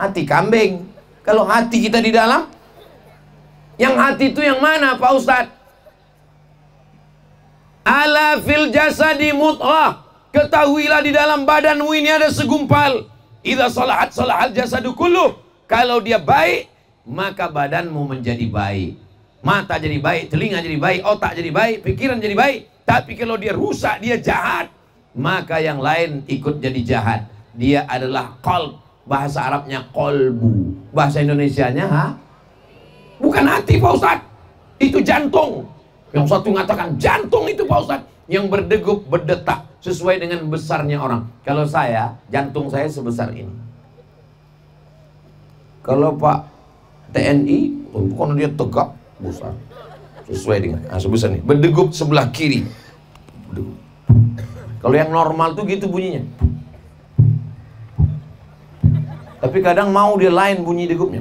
Speaker 1: hati kambing. Kalau hati kita di dalam, yang hati itu yang mana Pak Ustadz? Ala fil jasadi mudghah. Ketahuilah di dalam badanmu ini ada segumpal. Idza salahat salahal jasadu kulluh. Kalau dia baik, maka badanmu menjadi baik. Mata jadi baik, telinga jadi baik, otak jadi baik, pikiran jadi baik. Tapi kalau dia rusak, dia jahat, maka yang lain ikut jadi jahat. Dia adalah qalb. Bahasa Arabnya kolbu. Bahasa Indonesianya bukan hati Pak Ustadz. Itu jantung. Yang satu mengatakan jantung itu Pak Ustadz, yang berdegup, berdetak sesuai dengan besarnya orang. Kalau saya, jantung saya sebesar ini. Kalau Pak TNI, kalau dia tegak, besar. Sesuai dengan, sebesar ini. Berdegup sebelah kiri. Berdegup. Kalau yang normal tuh gitu bunyinya. Tapi kadang mau dia lain bunyi degupnya.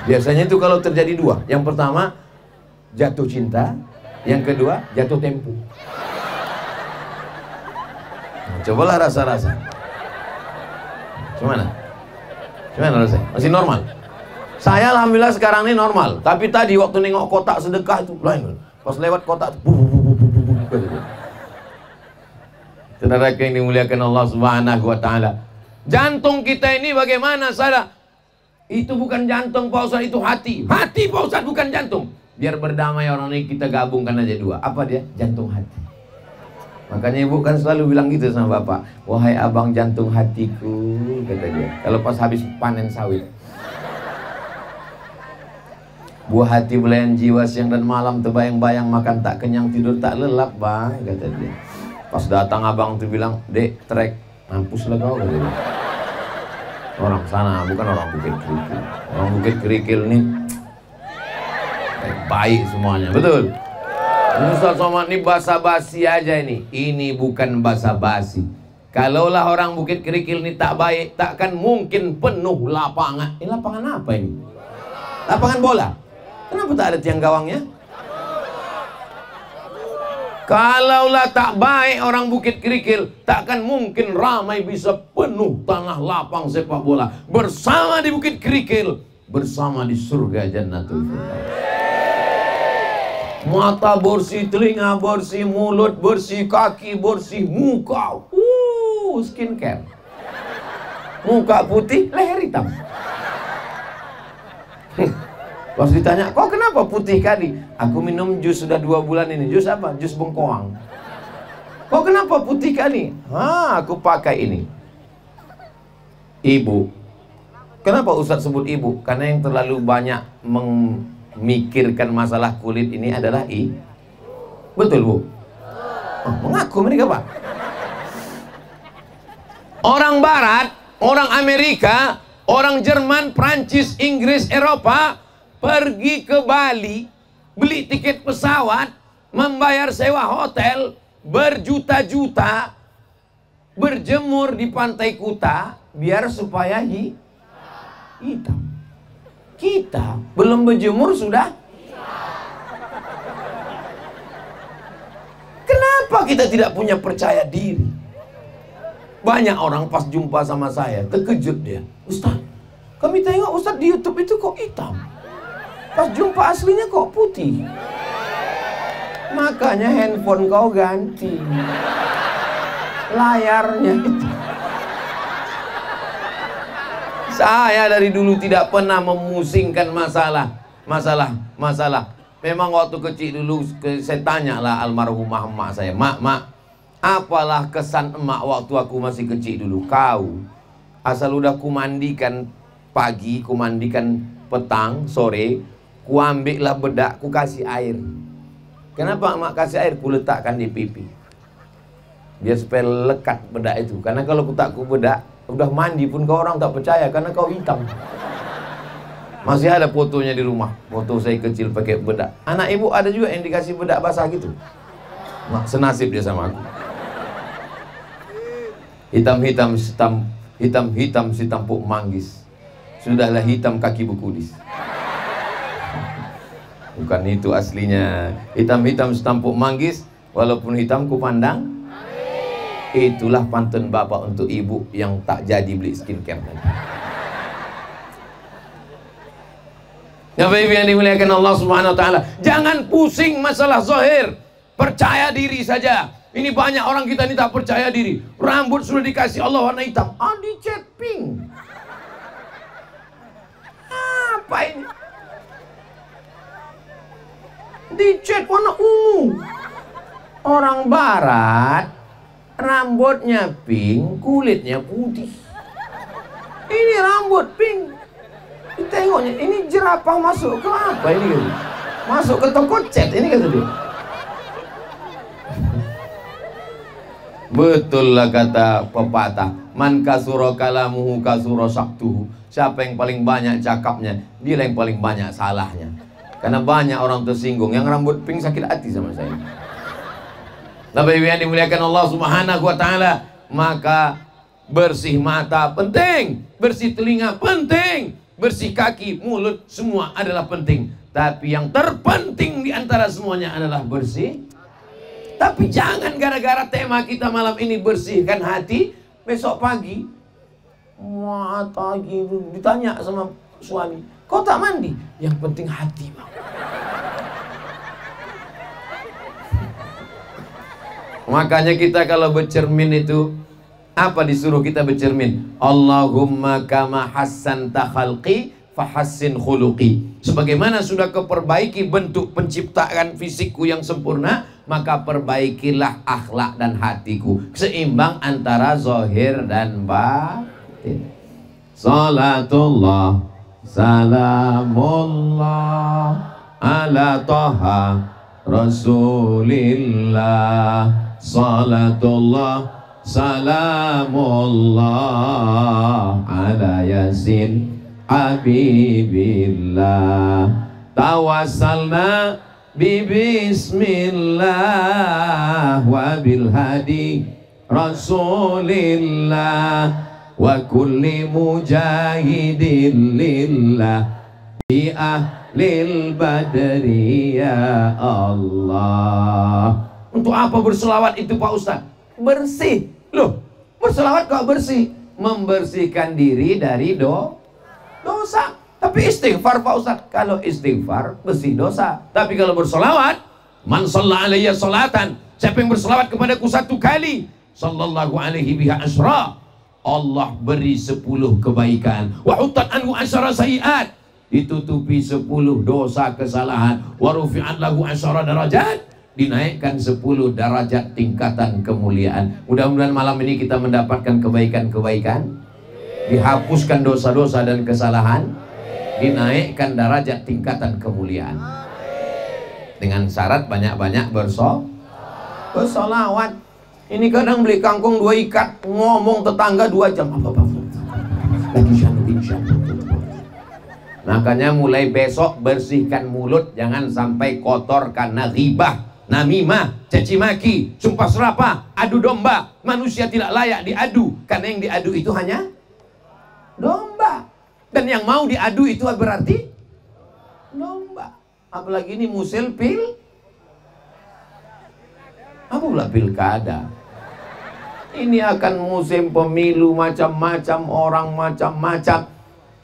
Speaker 1: Biasanya itu kalau terjadi dua. Yang pertama, jatuh cinta. Yang kedua, jatuh tempo. Cobalah rasa-rasa. Gimana? Gimana rasanya? Masih normal? Saya alhamdulillah sekarang ini normal. Tapi tadi waktu nengok kotak sedekah itu lain. Pas lewat kotak itu saudara yang dimuliakan Allah Subhanahu wa taala. Jantung kita ini bagaimana, saudara? Itu bukan jantung Pak Ustadz, itu hati. Hati Pak Ustadz, bukan jantung. Biar berdamai orang ini kita gabungkan aja dua. Apa dia? Jantung hati. Makanya ibu kan selalu bilang gitu sama bapak. Wahai abang jantung hatiku, kata dia. Kalau pas habis panen sawit. Buah hati belayan jiwa siang dan malam terbayang-bayang, makan tak kenyang tidur tak lelap bang, kata dia. Pas datang abang tuh bilang, dek trek, mampus lah kau, kata dia. Orang sana, bukan orang Bukit Kerikil. Orang Bukit Kerikil nih baik semuanya, betul. Ustaz Somad ini basa-basi aja ini. Ini bukan basa-basi. Kalaulah orang Bukit Kerikil ini tak baik, takkan mungkin penuh lapangan. Ini lapangan apa ini? Lapangan bola. Kenapa tak ada tiang gawangnya? Kalaulah tak baik orang Bukit Kerikil, takkan mungkin ramai bisa penuh tanah lapang sepak bola. Bersama di Bukit Kerikil, bersama di surga Jannatul Firdaus. Mata bersih, telinga bersih, mulut bersih, kaki bersih, muka skincare. Muka putih, leher hitam. Pas ditanya, kok kenapa putih kali? Aku minum jus sudah 2 bulan ini. Jus apa? Jus bengkoang. Kok kenapa putih kali? Aku pakai ini. Ibu. Kenapa Ustadz sebut ibu? Karena yang terlalu banyak memikirkan masalah kulit ini adalah Betul bu? Mengaku mereka pak. Orang Barat, orang Amerika, orang Jerman, Prancis, Inggris, Eropa pergi ke Bali, beli tiket pesawat, membayar sewa hotel, berjuta-juta, berjemur di pantai Kuta, biar supaya hitam. Kita belum berjemur sudah. Kenapa kita tidak punya percaya diri? Banyak orang pas jumpa sama saya, terkejut dia. Ustaz, kami tengok Ustaz di YouTube itu kok hitam. Pas jumpa aslinya kok putih. Makanya handphone kau ganti. Layarnya itu. Saya dari dulu tidak pernah memusingkan masalah. Memang waktu kecil dulu saya tanyalah almarhumah emak saya, Mak, apalah kesan emak waktu aku masih kecil dulu? Kau asal udah kumandikan pagi, kumandikan petang, sore, ku ambillah bedak, ku kasih air. Kenapa emak kasih air? Ku letakkan di pipi, biar supaya lekat bedak itu. Karena kalau ku tak ku bedak, udah mandi pun kau orang tak percaya karena kau hitam. Masih ada fotonya di rumah, foto saya kecil pakai bedak. Anak ibu ada juga yang dikasih bedak basah gitu. Senasib dia sama aku. Hitam si tampuk manggis. Sudahlah hitam kaki bekudis. Bukan itu aslinya. Hitam setampuk manggis, walaupun hitam ku pandang. Itulah pantun bapak untuk ibu yang tak jadi beli skincare tadi. Bapak ibu yang dimuliakan Allah Subhanahu wa taala, jangan pusing masalah zahir. Percaya diri saja. Ini banyak orang kita ini tak percaya diri. Rambut sudah dikasih Allah warna hitam, dicat pink. Apa ini? Dicat warna ungu. Orang Barat rambutnya pink, kulitnya putih. Ini rambut pink. Tengoknya, ini jerapah masuk ke apa ini gitu? Masuk ke toko cat ini kata dia. Betul lah kata pepatah, man kasura kalamuhu kasura saktuhu. Siapa yang paling banyak cakapnya, dia yang paling banyak salahnya. Karena banyak orang tersinggung. Yang rambut pink sakit hati sama saya. Bapak ibu yang dimuliakan Allah Subhanahu wa taala, maka bersih mata penting, bersih telinga penting, bersih kaki, mulut, semua adalah penting. Tapi yang terpenting di antara semuanya adalah bersih. Tapi jangan gara-gara tema kita malam ini bersihkan hati, besok pagi Mata gitu. Ditanya sama suami, kau tak mandi? Yang penting hati, Bang. Makanya kita kalau bercermin itu, apa disuruh kita bercermin? Allahumma kama hassanta khalqi fahassin khuluqi. Sebagaimana sudah keperbaiki bentuk penciptaan fisikku yang sempurna, maka perbaikilah akhlak dan hatiku. Seimbang antara zahir dan batin. Salatullah salamullah ala taha Rasulillah. Salatullah salamullah ala yasin habibillah. Tawassalna bismillah wa bil hadi Rasulillah wa kulli mujahidin lillah bi ahlil badri ya Allah. Untuk apa berselawat itu Pak Ustadz? Bersih. Loh, berselawat kok bersih? Membersihkan diri dari dosa. Tapi istighfar Pak Ustadz, kalau istighfar bersih dosa. Tapi kalau berselawat, man shalla alayya salatan, siapa yang berselawat kepadaku 1 kali, sallallahu alaihi biha asyra, Allah beri 10 kebaikan. Wa hutat anhu asyara sayiat, ditutupi 10 dosa kesalahan. Wa rufi'at lahu asyara darajat, dinaikkan 10 derajat tingkatan kemuliaan. Mudah-mudahan malam ini kita mendapatkan kebaikan-kebaikan, dihapuskan dosa-dosa dan kesalahan, dinaikkan derajat tingkatan kemuliaan. Dengan syarat banyak-banyak bersolawat. Ini kadang beli kangkung 2 ikat, ngomong tetangga 2 jam. Lagi syanu. Makanya mulai besok bersihkan mulut, jangan sampai kotor karena ghibah, namimah, caci maki, sumpah serapah, adu domba. Manusia tidak layak diadu, karena yang diadu itu hanya domba. Dan yang mau diadu itu berarti domba. Apalagi ini musim pilkada. Ini akan musim pemilu, macam-macam orang, macam-macam.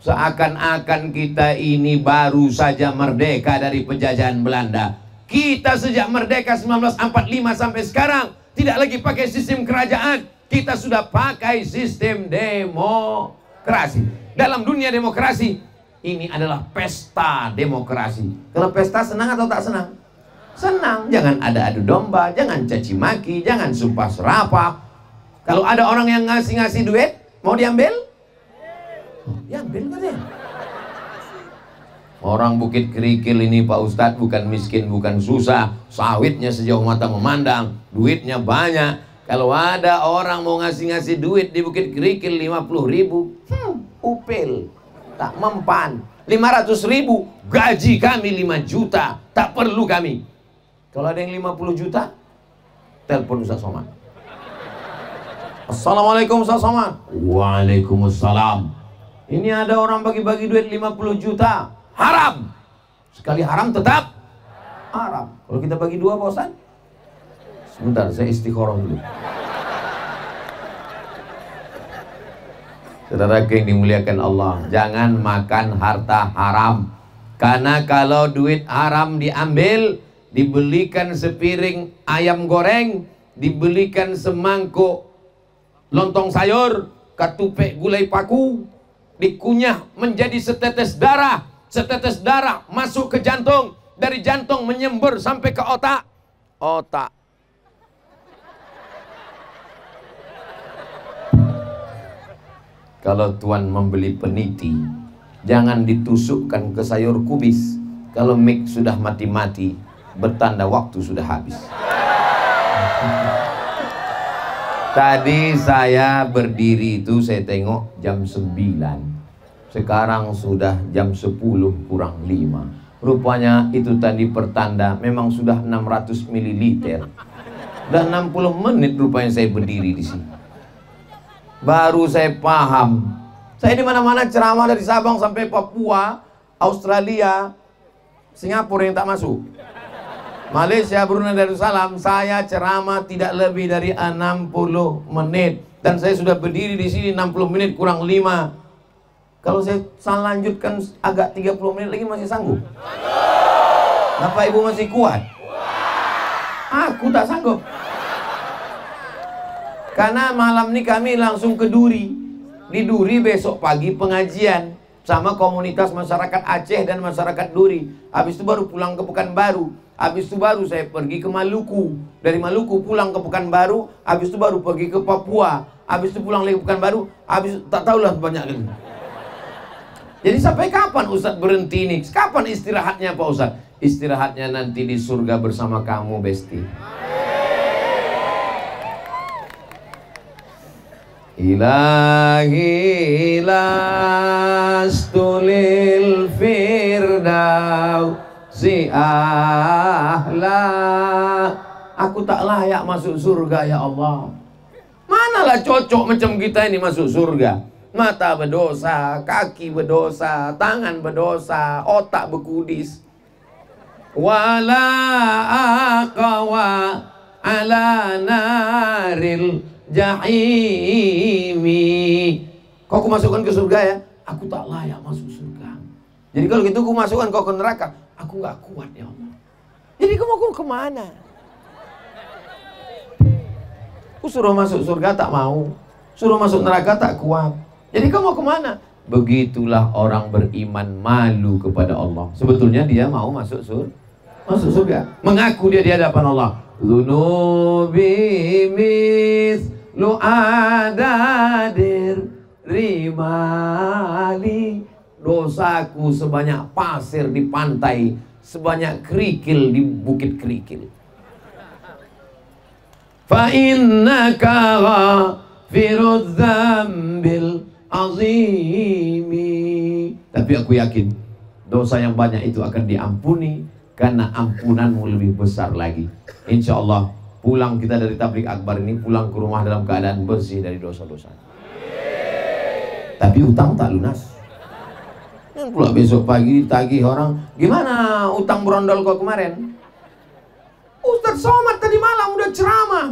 Speaker 1: Seakan-akan kita ini baru saja merdeka dari penjajahan Belanda. Kita sejak merdeka 1945 sampai sekarang tidak lagi pakai sistem kerajaan. Kita sudah pakai sistem demokrasi. Dalam dunia demokrasi, ini adalah pesta demokrasi. Kalau pesta senang atau tak senang? Senang. Jangan ada adu domba, jangan caci maki, jangan sumpah serapah. Kalau ada orang yang ngasih duit, mau diambil? Diambil katanya. Orang Bukit Kerikil ini Pak Ustadz bukan miskin, bukan susah. Sawitnya sejauh mata memandang, duitnya banyak. Kalau ada orang mau ngasih duit di Bukit Kerikil 50.000, upil, tak mempan. 500.000, gaji kami 5 juta, tak perlu kami. Kalau ada yang 50 juta, telepon Ustaz Somad. Assalamualaikum Ustaz Somad. Waalaikumsalam. Ini ada orang bagi-bagi duit 50 juta. Haram. Sekali haram tetap haram. Kalau kita bagi 2 Pak Ustaz? Sebentar, saya istikharah dulu. Saudara yang dimuliakan Allah, jangan makan harta haram. Karena kalau duit haram diambil, dibelikan sepiring ayam goreng, dibelikan semangkuk lontong sayur, katupek gulai paku, dikunyah menjadi setetes darah masuk ke jantung, dari jantung menyembur sampai ke otak. Kalau tuan membeli peniti, jangan ditusukkan ke sayur kubis. Kalau mik sudah mati-mati, bertanda waktu sudah habis. Tadi saya berdiri itu saya tengok jam 9. Sekarang sudah jam 10 kurang 5. Rupanya itu tadi pertanda memang sudah 600 ml. Dan 60 menit rupanya saya berdiri di sini. Baru saya paham. Saya di mana-mana ceramah dari Sabang sampai Papua, Australia, Singapura yang tak masuk. Malaysia, Brunei Darussalam, saya ceramah tidak lebih dari 60 menit. Dan saya sudah berdiri di sini 60 menit kurang 5. Kalau saya lanjutkan agak 30 menit lagi masih sanggup? Bapak Ibu masih kuat? Aku tak sanggup. Karena malam ini kami langsung ke Duri. Di Duri besok pagi pengajian sama komunitas masyarakat Aceh dan masyarakat Duri. Habis itu baru pulang ke Pekanbaru. Habis itu baru saya pergi ke Maluku. Dari Maluku pulang ke Pekanbaru. Habis itu baru pergi ke Papua. Habis itu pulang lagi ke Pekanbaru. Habis tak tahulah banyak lagi. Jadi sampai kapan Ustadz berhenti ini? Kapan istirahatnya Pak Ustadz? Istirahatnya nanti di surga bersama kamu, Besti. Ilahi lastulil firdausi ahla. Aku tak layak masuk surga ya Allah. Manalah cocok macam kita ini masuk surga. Mata berdosa, kaki berdosa, tangan berdosa, otak berkudis. Wala aqwa ala naril jahimi. Kau aku masukkan ke surga ya? Aku tak layak masuk surga. Jadi kalau gitu aku masukkan kau ke neraka. Aku gak kuat ya Allah. Jadi kau mau kemana? Aku suruh masuk surga tak mau. Suruh masuk neraka tak kuat. Jadi kau mau kemana? Begitulah orang beriman malu kepada Allah. Sebetulnya dia mau masuk surga. Mengaku dia di hadapan Allah. Zunubi mislu adadir rimali. Dosaku sebanyak pasir di pantai, sebanyak kerikil di bukit kerikil. Fa innaka ghafirudz dzambil azimi. Tapi aku yakin dosa yang banyak itu akan diampuni karena ampunanmu lebih besar lagi. Insya Allah pulang kita dari tablik akbar ini, pulang ke rumah dalam keadaan bersih dari dosa-dosa. Tapi utang tak lunas. Yang pula besok pagi ditagih orang, gimana utang berondol kau kemarin? Ustadz Somad tadi malam udah ceramah.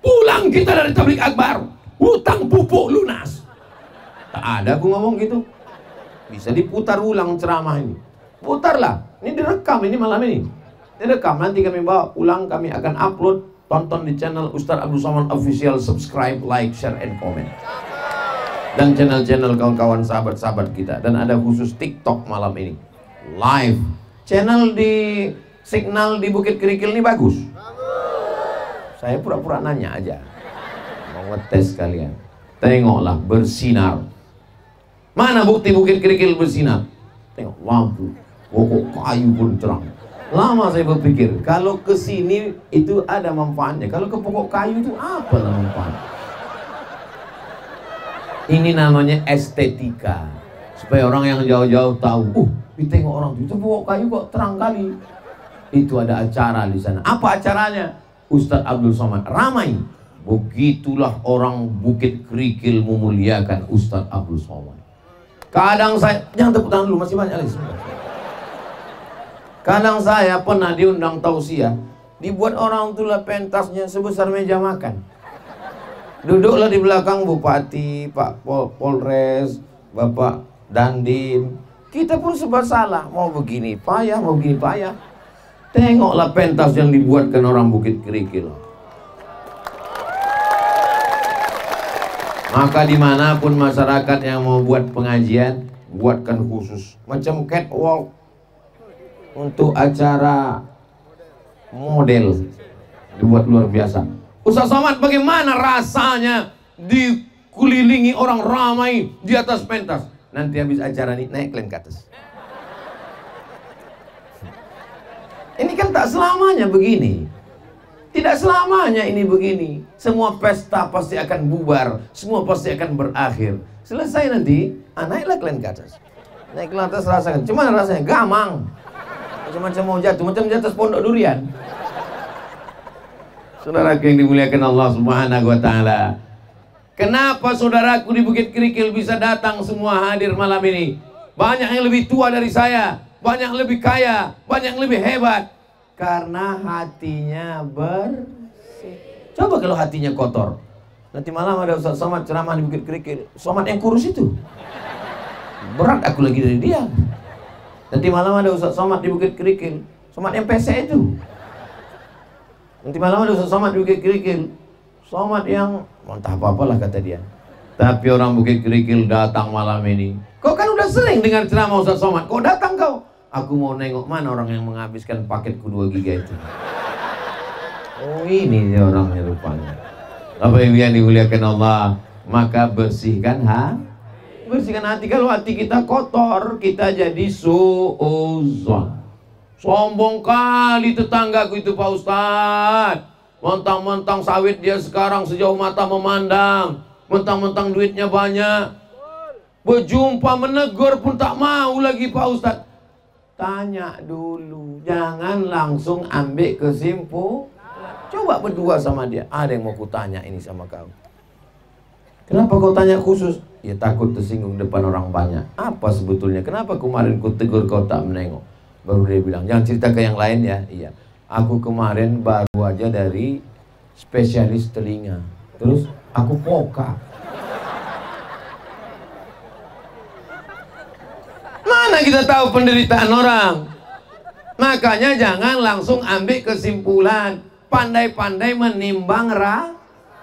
Speaker 1: Pulang kita dari tablik akbar, utang pupuk lunas. Tak ada aku ngomong gitu. Bisa diputar ulang ceramah ini. Putarlah. Ini direkam ini malam ini. Direkam, nanti kami bawa pulang, kami akan upload. Tonton di channel Ustadz Abdul Somad Official. Subscribe, like, share, and comment. Dan channel-channel kawan-kawan sahabat-sahabat kita. Dan ada khusus TikTok malam ini. Live. Channel di Signal di Bukit Kerikil ini bagus. Saya pura-pura nanya aja. Mau ngetes kalian. Tengoklah, bersinar. Mana bukti Bukit Kerikil bersinar? Tengok lampu, pokok kayu pun terang. Lama saya berpikir, kalau ke sini itu ada manfaatnya. Kalau ke pokok kayu itu apa manfaatnya? Ini namanya estetika. Supaya orang yang jauh-jauh tahu, ditengok orang itu pokok kayu kok terang kali. Itu ada acara di sana. Apa acaranya? Ustadz Abdul Somad ramai. Begitulah orang Bukit Kerikil memuliakan Ustadz Abdul Somad. Kadang saya, jangan tepuk tangan dulu, masih banyak lagi. Kadang saya pernah diundang tausiah, dibuat orang itulah pentasnya sebesar meja makan. Duduklah di belakang Bupati, Pak Polres, Bapak Dandim. Kita pun serba salah, mau begini payah, mau begini payah. Tengoklah pentas yang dibuatkan orang Bukit Kerikil. Maka dimanapun masyarakat yang mau buat pengajian, buatkan khusus macam catwalk untuk acara model, dibuat luar biasa. Ustadz Somad, bagaimana rasanya dikelilingi orang ramai di atas pentas? Nanti habis acara ini naik kalian ke atas. Ini kan tak selamanya begini. Tidak selamanya ini begini. Semua pesta pasti akan bubar. Semua pasti akan berakhir. Selesai nanti, naiklah kalian ke atas. Naik ke atas rasakan. Cuma rasanya gamang. Macam-macam mau jatuh. Macam di atas pondok durian. Saudaraku yang dimuliakan Allah Subhanahu wa ta'ala. Kenapa saudaraku di Bukit Kerikil bisa datang semua hadir malam ini? Banyak yang lebih tua dari saya. Banyak yang lebih kaya. Banyak yang lebih hebat. Karena hatinya bersih. Coba kalau hatinya kotor, Nanti malam ada Ustaz Somad ceramah di Bukit Kerikil. Somad yang kurus itu. Berat aku lagi dari dia. Nanti malam ada Ustaz Somad di Bukit Kerikil. Somad yang pesek itu. Nanti malam ada Ustaz Somad di Bukit Kerikil. Somad yang entah apa-apalah kata dia. Tapi orang Bukit Kerikil datang malam ini. Kau kan udah sering dengar ceramah Ustaz Somad. Kau datang kau. Aku mau nengok mana orang yang menghabiskan paketku 2 giga itu. Oh ini dia orangnya rupanya. Apa yang dimuliakan Allah. Maka bersihkan bersihkan hati. Kalau hati kita kotor, kita jadi suuzon. Sombong kali tetanggaku itu Pak Ustadz. Mentang-mentang sawit dia sekarang sejauh mata memandang. Mentang-mentang duitnya banyak. Berjumpa menegur pun tak mau lagi Pak Ustadz. Tanya dulu. Jangan langsung ambil kesimpulan. Coba berdua sama dia. Ada yang mau kutanya ini sama kau. Kenapa kau tanya khusus? Ya takut tersinggung depan orang banyak. Apa sebetulnya? Kenapa kemarin ku tegur kau tak menengok? Baru dia bilang, jangan cerita ke yang lain ya. Iya. Aku kemarin baru aja dari spesialis telinga. Terus aku poka. Mana kita tahu penderitaan orang? Makanya jangan langsung ambil kesimpulan. Pandai-pandai menimbang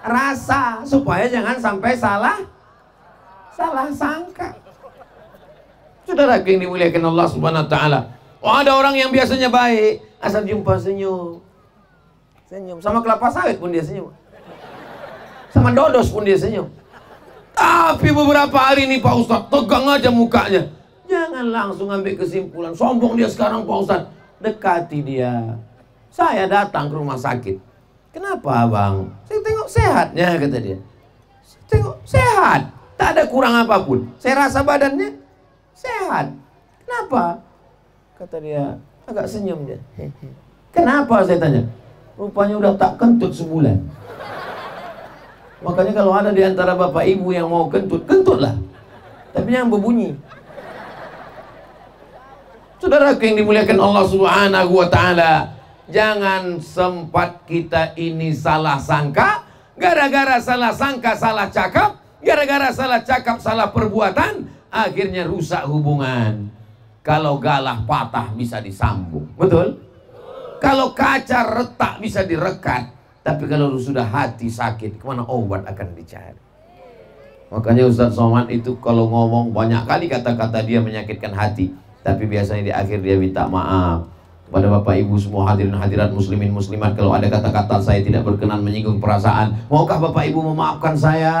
Speaker 1: rasa supaya jangan sampai salah sangka. Saudara yang dimuliakan Allah Subhanahu wa taala. Oh, ada orang yang biasanya baik, asal jumpa senyum. Sama kelapa sawit pun dia senyum. Sama dodos pun dia senyum. Tapi beberapa hari ini Pak Ustadz tegang aja mukanya. Jangan langsung ambil kesimpulan. Sombong dia sekarang Pak Ustadz. Dekati dia. Saya datang ke rumah sakit. Kenapa abang? Saya tengok sehatnya kata dia. Saya tengok sehat. Tak ada kurang apapun. Saya rasa badannya sehat. Kenapa? Kata dia, agak senyum dia. Kenapa saya tanya? Rupanya udah tak kentut sebulan. Makanya kalau ada di antara bapak ibu yang mau kentut, kentutlah. Tapi jangan berbunyi. Saudara yang dimuliakan Allah Subhanahu wa taala, jangan sempat kita ini salah sangka, gara-gara salah sangka salah cakap, gara-gara salah cakap salah perbuatan, akhirnya rusak hubungan. Kalau galah patah bisa disambung, betul? Kalau kaca retak bisa direkat. Tapi kalau sudah hati sakit, kemana obat akan dicari? Makanya Ustaz Somad itu kalau ngomong banyak kali kata-kata dia menyakitkan hati. Tapi biasanya di akhir dia minta maaf kepada Bapak Ibu semua hadirin hadirat muslimin muslimat. Kalau ada kata-kata saya tidak berkenan menyinggung perasaan, maukah Bapak Ibu memaafkan saya?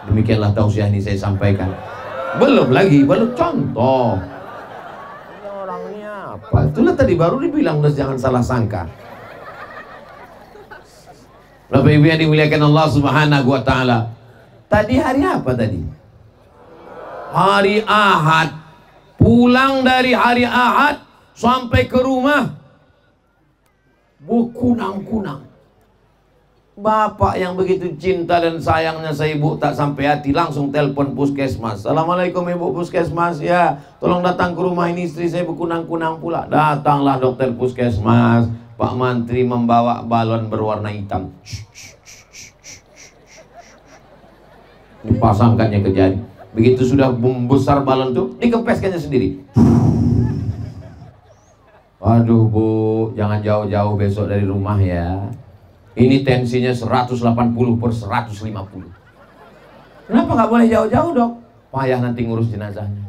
Speaker 1: Demikianlah tausiah ini saya sampaikan. Belum contoh. Ini orangnya apa? Itulah tadi baru dibilang jangan salah sangka. Bapak Ibu yang dimuliakan Allah Subhanahu wa taala. Tadi hari apa tadi? Hari Ahad. Pulang dari hari Ahad sampai ke rumah berkunang-kunang. Bapak yang begitu cinta dan sayangnya saya ibu tak sampai hati, langsung telepon puskesmas. Assalamualaikum ibu puskesmas, ya tolong datang ke rumah ini, istri saya berkunang-kunang pula. Datanglah dokter puskesmas. Pak Mantri membawa balon berwarna hitam. Dipasangkannya ke jari. Begitu sudah membesar balon tuh, dikempeskannya sendiri. Aduh bu, jangan jauh-jauh besok dari rumah ya. Ini tensinya 180/150. Kenapa nggak boleh jauh-jauh dok? Payah nanti ngurus jenazahnya.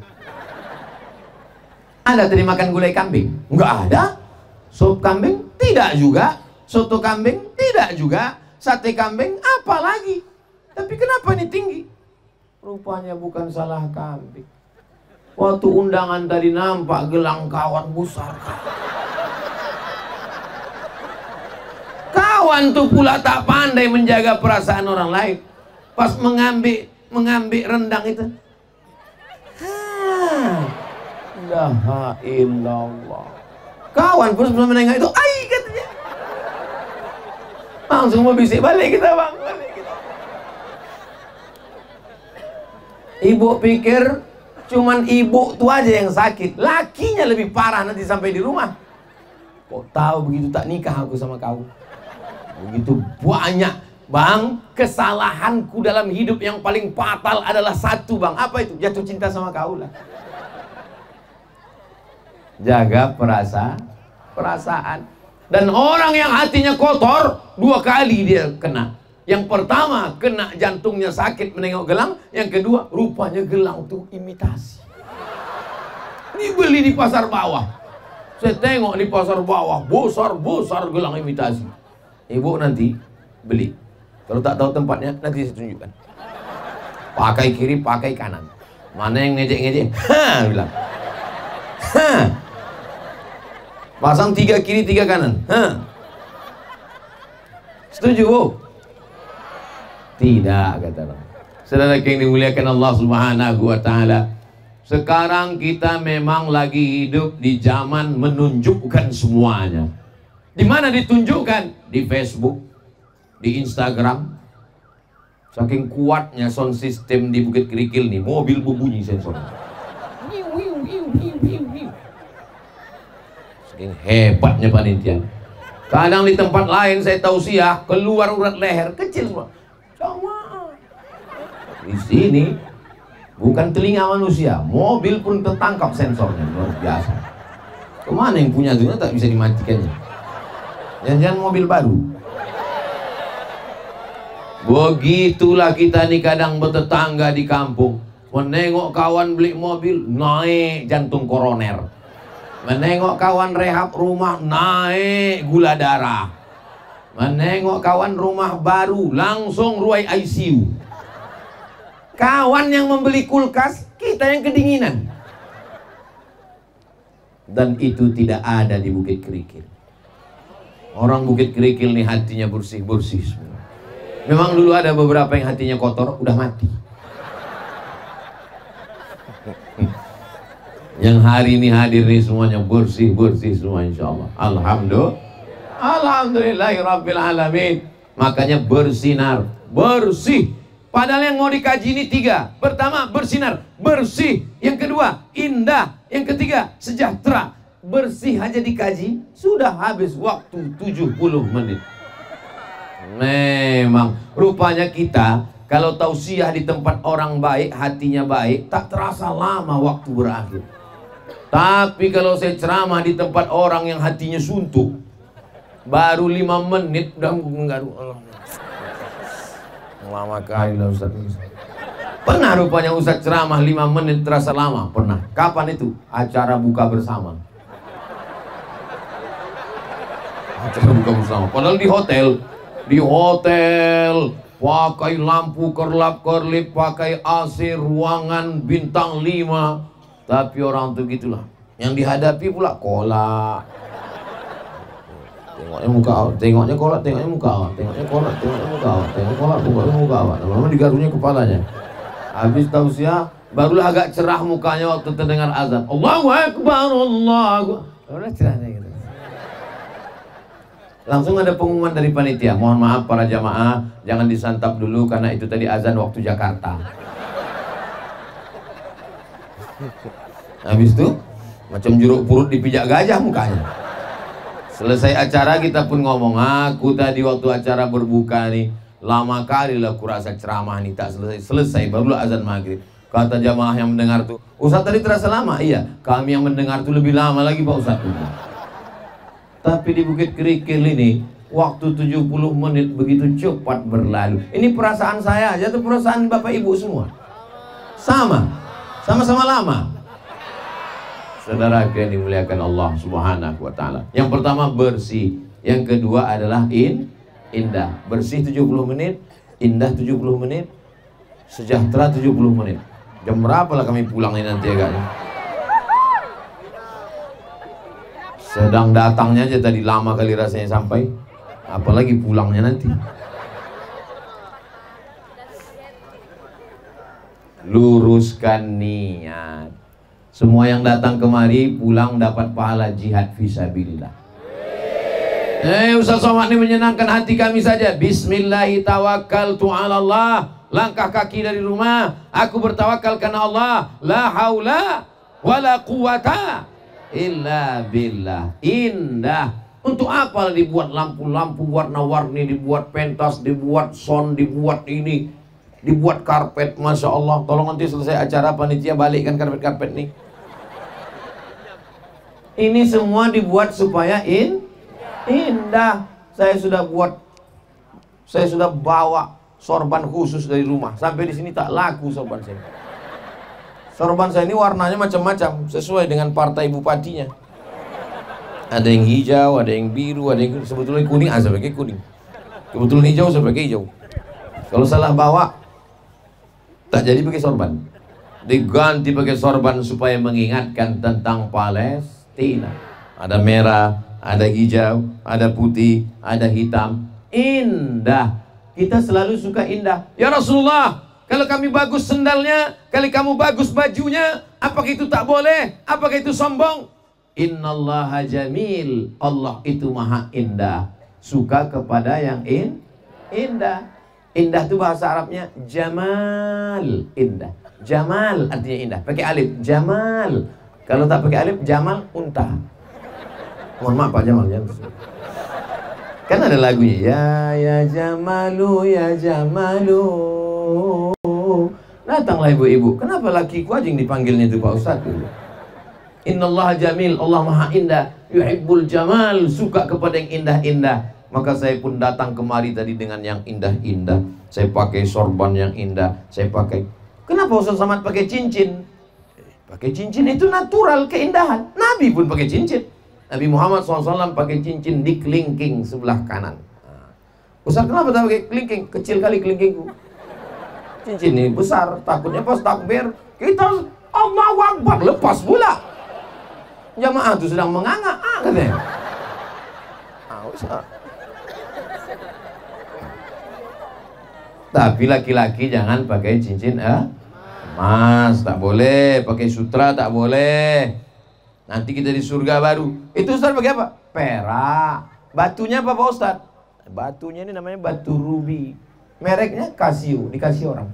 Speaker 1: Ada tadi makan gulai kambing? Nggak ada. Sup kambing? Tidak juga. Soto kambing? Tidak juga. Sate kambing? Apa lagi? Tapi kenapa ini tinggi? Rupanya bukan salah kambing. Waktu undangan tadi nampak gelang kawan besar. Kawan tuh pula tak pandai menjaga perasaan orang lain. Pas mengambil rendang itu. La illallah. Kawan pun sebelum menengok itu, ai katanya. Langsung mau bisik balik kita bang. Balik kita. Ibu pikir cuman ibu tuh aja yang sakit. Lakinya lebih parah nanti sampai di rumah. Kok tahu begitu tak nikah aku sama kau? Begitu banyak Bang, kesalahanku dalam hidup yang paling fatal adalah satu, Bang. Apa itu? Jatuh cinta sama kau lah. Jaga perasaan. Dan orang yang hatinya kotor, 2 kali dia kena. Yang pertama, kena jantungnya sakit menengok gelang. Yang kedua, rupanya gelang tuh imitasi. Ini beli di pasar bawah. Saya tengok di pasar bawah, besar gelang imitasi. Ibu nanti beli. Kalau tak tahu tempatnya, nanti saya tunjukkan. Pakai kiri, pakai kanan. Mana yang ngejek-ngejek? Bilang. Pasang 3 kiri, 3 kanan. Setuju, Bu? Tidak, kata Allah. Saudara yang dimuliakan Allah Subhanahu wa Ta'ala, sekarang kita memang lagi hidup di zaman menunjukkan semuanya. Di mana ditunjukkan? Di Facebook, di Instagram. Saking kuatnya sound system di Bukit Kerikil nih, mobil berbunyi sensornya. Saking hebatnya panitia. Kadang di tempat lain saya tausiah, keluar urat leher kecil semua. Sama. Di sini bukan telinga manusia, mobil pun tertangkap sensornya, luar biasa. Kemana yang punya itu tak bisa dimatikannya? Jangan-jangan mobil baru. Begitulah kita nih kadang bertetangga di kampung. Menengok kawan beli mobil, naik jantung koroner. Menengok kawan rehab rumah, naik gula darah. Menengok kawan rumah baru, langsung ruai ICU. Kawan yang membeli kulkas, kita yang kedinginan. Dan itu tidak ada di Bukit Kerikil. Orang Bukit Kerikil nih hatinya bersih-bersih semua. Memang dulu ada beberapa yang hatinya kotor, udah mati. Yang hari ini hadir nih semuanya bersih-bersih semua, insya Allah. Alhamdulillahirabbil alamin. Makanya bersinar, bersih. Padahal yang mau dikaji ini 3. Pertama, bersinar, bersih. Yang kedua, indah. Yang ketiga, sejahtera. Bersih aja dikaji, sudah habis waktu 70 menit. Memang, rupanya kita kalau tausiah di tempat orang baik, hatinya baik, tak terasa lama waktu berakhir. Tapi kalau saya ceramah di tempat orang yang hatinya suntuk, baru 5 menit udah menggaruh. Lama kali lah Ustaz. Pernah rupanya Ustaz ceramah 5 menit terasa lama. Pernah. Kapan itu? Acara buka bersama. Acara buka bersama. Padahal di hotel. Di hotel. Pakai lampu kerlap-kerlip. Pakai AC ruangan bintang 5. Tapi orang tuh gitulah. Yang dihadapi pula kolak. Tengoknya muka awak, tengoknya kolak, tengoknya muka awak, tengoknya kolak, tengoknya muka awak, tengoknya kolak, tengoknya muka awak. Lama-lama digaruhnya kepalanya. Habis tausiah, barulah agak cerah mukanya waktu terdengar azan. Allahu Akbar, Allahu. Udah cerahnya gitu. Langsung ada pengumuman dari panitia. Mohon maaf para jamaah, jangan disantap dulu karena itu tadi azan waktu Jakarta. Habis itu macam jeruk purut dipijak gajah mukanya. Selesai acara kita pun ngomong, aku tadi waktu acara berbuka nih lama kali lah kurasa ceramah nih tak selesai barulah azan maghrib. Kata jamaah yang mendengar tuh, Ustaz tadi terasa lama. Iya, kami yang mendengar tuh lebih lama lagi Pak Ustaz. Tapi di Bukit Kerikil ini waktu 70 menit begitu cepat berlalu. Ini perasaan saya aja tuh perasaan Bapak Ibu semua. Sama-sama lama. Saudara yang dimuliakan Allah Subhanahu wa Ta'ala. Yang pertama bersih, yang kedua adalah indah. Bersih 70 menit, indah 70 menit, sejahtera 70 menit. Jam berapa lah kami pulang nih nanti agaknya? Sedang datangnya aja tadi lama kali rasanya sampai, apalagi pulangnya nanti. Luruskan niat. Semua yang datang kemari pulang dapat pahala jihad fisabilillah. Ustaz Somad ini menyenangkan hati kami saja. Bismillahirrahmanirrahim. Langkah kaki dari rumah, aku bertawakal karena Allah. La haula wala quwata illa billah. Indah, Untuk apa dibuat lampu-lampu warna-warni, dibuat pentas, dibuat sound, dibuat ini, dibuat karpet, Masya Allah. Tolong nanti selesai acara panitia balikkan karpet-karpet nih. Ini semua dibuat supaya indah. Saya sudah bawa sorban khusus dari rumah. Sampai di sini tak laku sorban saya. Sorban saya ini warnanya macam-macam sesuai dengan partai bupatinya. Ada yang hijau, ada yang biru, ada yang sebetulnya kuning, saya pakai kuning. Kebetulan hijau, saya pakai hijau. Kalau salah bawa, tak jadi pakai sorban. Diganti pakai sorban supaya mengingatkan tentang Palestina. Ada merah, ada hijau, ada putih, ada hitam. Indah. Kita selalu suka indah. Ya Rasulullah, kalau kami bagus sendalnya, kalau kamu bagus bajunya, apakah itu tak boleh? Apakah itu sombong? Innallaha jamil. Allah itu maha indah. Suka kepada yang indah. Indah itu bahasa Arabnya jamal. Indah. Jamal artinya indah. Pakai alif. Jamal. Kalau tak pakai alif, jamal unta. Mohon maaf Pak Jamal ya. Kan ada lagunya. Ya Jamalu, ya Jamalu. Datanglah ibu-ibu. Kenapa lakiku aja yang dipanggilnya itu Pak Ustadz dulu? Innallaha jamil, Allah maha indah. Yuhibbul jamal, suka kepada yang indah-indah. Maka saya pun datang kemari tadi dengan yang indah-indah. Saya pakai sorban yang indah. Saya pakai. Kenapa Ustaz Samad pakai cincin? Pakai cincin itu natural keindahan. Nabi pun pakai cincin. Nabi Muhammad SAW pakai cincin di kelingking sebelah kanan. Ustaz kenapa tak pakai kelingking? Kecil kali kelingkingku. Cincin ini besar. Takutnya pas takbir kita Allahu Akbar lepas pula. Jamaah itu sedang menganga, katanya. Tapi laki-laki jangan pakai cincin emas, tak boleh. Pakai sutra tak boleh. Nanti kita di surga baru. Itu Ustaz pakai apa? Perak. Batunya apa Pak Ustaz? Batunya ini namanya batu rubi. Mereknya Casio, dikasih orang.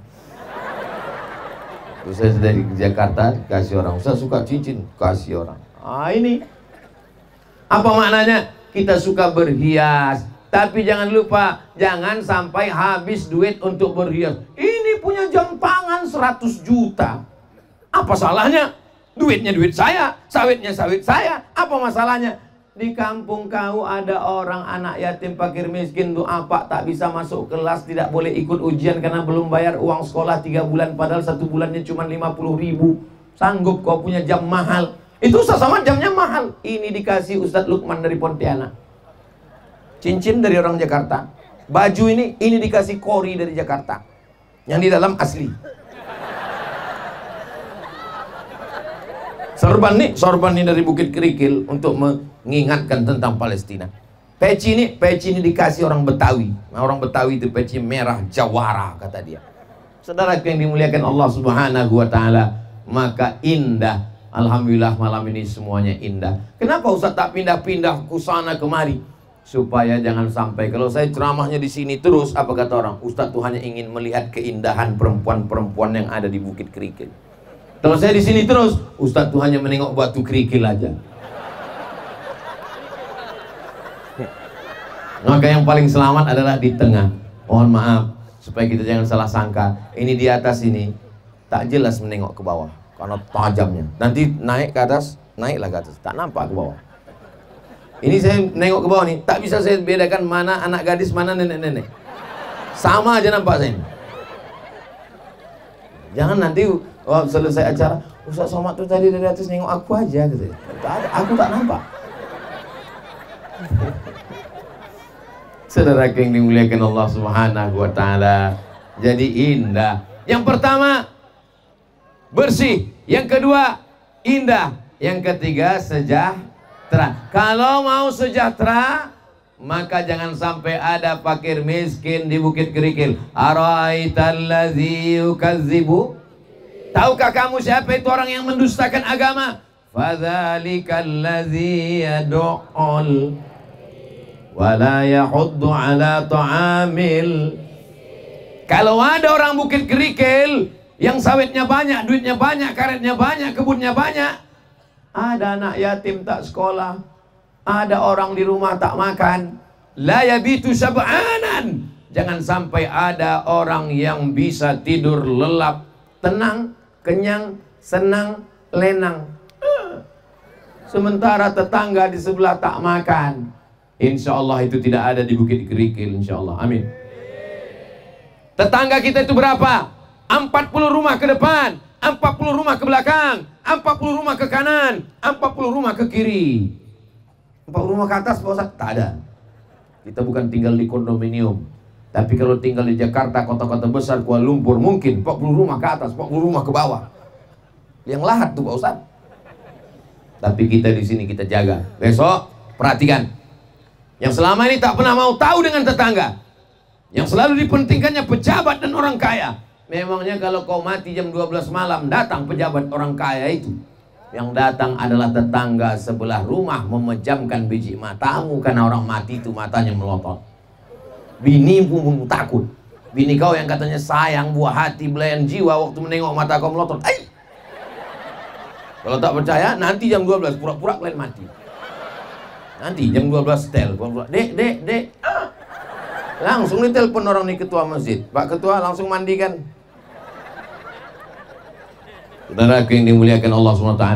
Speaker 1: Terus saya dari Jakarta kasih orang. Ustaz suka cincin, kasih orang. Ini apa maknanya? Kita suka berhias, tapi jangan lupa jangan sampai habis duit untuk berhias. Ini punya jam tangan 100 juta. Apa salahnya? Duitnya duit saya, sawitnya sawit saya. Apa masalahnya? Di kampung kau ada orang anak yatim fakir miskin doa Pak tak bisa masuk kelas, tidak boleh ikut ujian karena belum bayar uang sekolah 3 bulan, padahal 1 bulannya cuma 50.000. Sanggup kau punya jam mahal. Itu Ustaz Samad jamnya mahal. Ini dikasih Ustadz Lukman dari Pontianak. Cincin dari orang Jakarta. Baju ini dikasih kori dari Jakarta. Yang di dalam asli. Sorban nih dari Bukit Kerikil untuk mengingatkan tentang Palestina. Peci ini dikasih orang Betawi. Nah, orang Betawi itu peci merah jawara kata dia. Saudara yang dimuliakan Allah Subhanahu wa taala, maka indah. Alhamdulillah malam ini semuanya indah. Kenapa Ustaz tak pindah-pindah ke sana kemari? Supaya jangan sampai kalau saya ceramahnya di sini terus, apa kata orang? Ustaz tuh hanya ingin melihat keindahan perempuan-perempuan yang ada di Bukit Kerikil. Kalau saya di sini terus, Ustaz tuh hanya menengok batu kerikil aja. Maka yang paling selamat adalah di tengah. Mohon maaf supaya kita jangan salah sangka. Ini di atas ini tak jelas menengok ke bawah. Karena tajamnya. Nanti naik ke atas, naiklah ke atas. Tak nampak ke bawah. Ini saya nengok ke bawah nih, tak bisa saya bedakan mana anak gadis, mana nenek-nenek. Sama aja nampak saya. Jangan nanti selesai acara, Ustaz Somad tuh tadi dari atas nengok aku aja gitu. Aku tak nampak. Saudara yang dimuliakan Allah Subhanahu wa taala. Jadi indah. Yang pertama bersih, yang kedua indah, yang ketiga sejahtera. Kalau mau sejahtera, maka jangan sampai ada fakir miskin di Bukit Kerikil. Ara'aitallazi yukadzibu, tahukah kamu siapa itu orang yang mendustakan agama? Fadzalikallazi yad'ul wala yahuddu ala ta'amil. Kalau ada orang Bukit Kerikil yang sawitnya banyak, duitnya banyak, karetnya banyak, kebunnya banyak, ada anak yatim tak sekolah, Ada orang di rumah tak makan, la yabitu syab'anan. Jangan sampai ada orang yang bisa tidur lelap, tenang, kenyang, senang, lenang. Sementara tetangga di sebelah tak makan. Insya Allah itu tidak ada di Bukit Kerikil, insya Allah. Amin. Tetangga kita itu berapa? 40 rumah ke depan, 40 rumah ke belakang, 40 rumah ke kanan, 40 rumah ke kiri. 40 rumah ke atas, Pak Ustaz? Tak ada. Kita bukan tinggal di kondominium. Tapi kalau tinggal di Jakarta, kota-kota besar, Kuala Lumpur, mungkin 40 rumah ke atas, 40 rumah ke bawah. Yang lahat tuh Pak Ustaz. Tapi kita di sini kita jaga. Besok perhatikan. Yang selama ini tak pernah mau tahu dengan tetangga, yang selalu dipentingkannya pejabat dan orang kaya. Memangnya kalau kau mati jam 12 malam, datang pejabat orang kaya itu? Yang datang adalah tetangga sebelah rumah memejamkan biji matamu karena orang mati itu matanya melotot. Bini pun takut. Bini kau yang katanya sayang, buah hati, belayan jiwa, waktu menengok mata kau melotot. Ay! Kalau tak percaya, nanti jam 12 pura-pura kalian mati. Nanti jam 12 setel, pura-pura. Dek. Langsung ditelepon orang nih ketua masjid. Pak ketua, langsung mandikan. Saudara yang dimuliakan Allah SWT.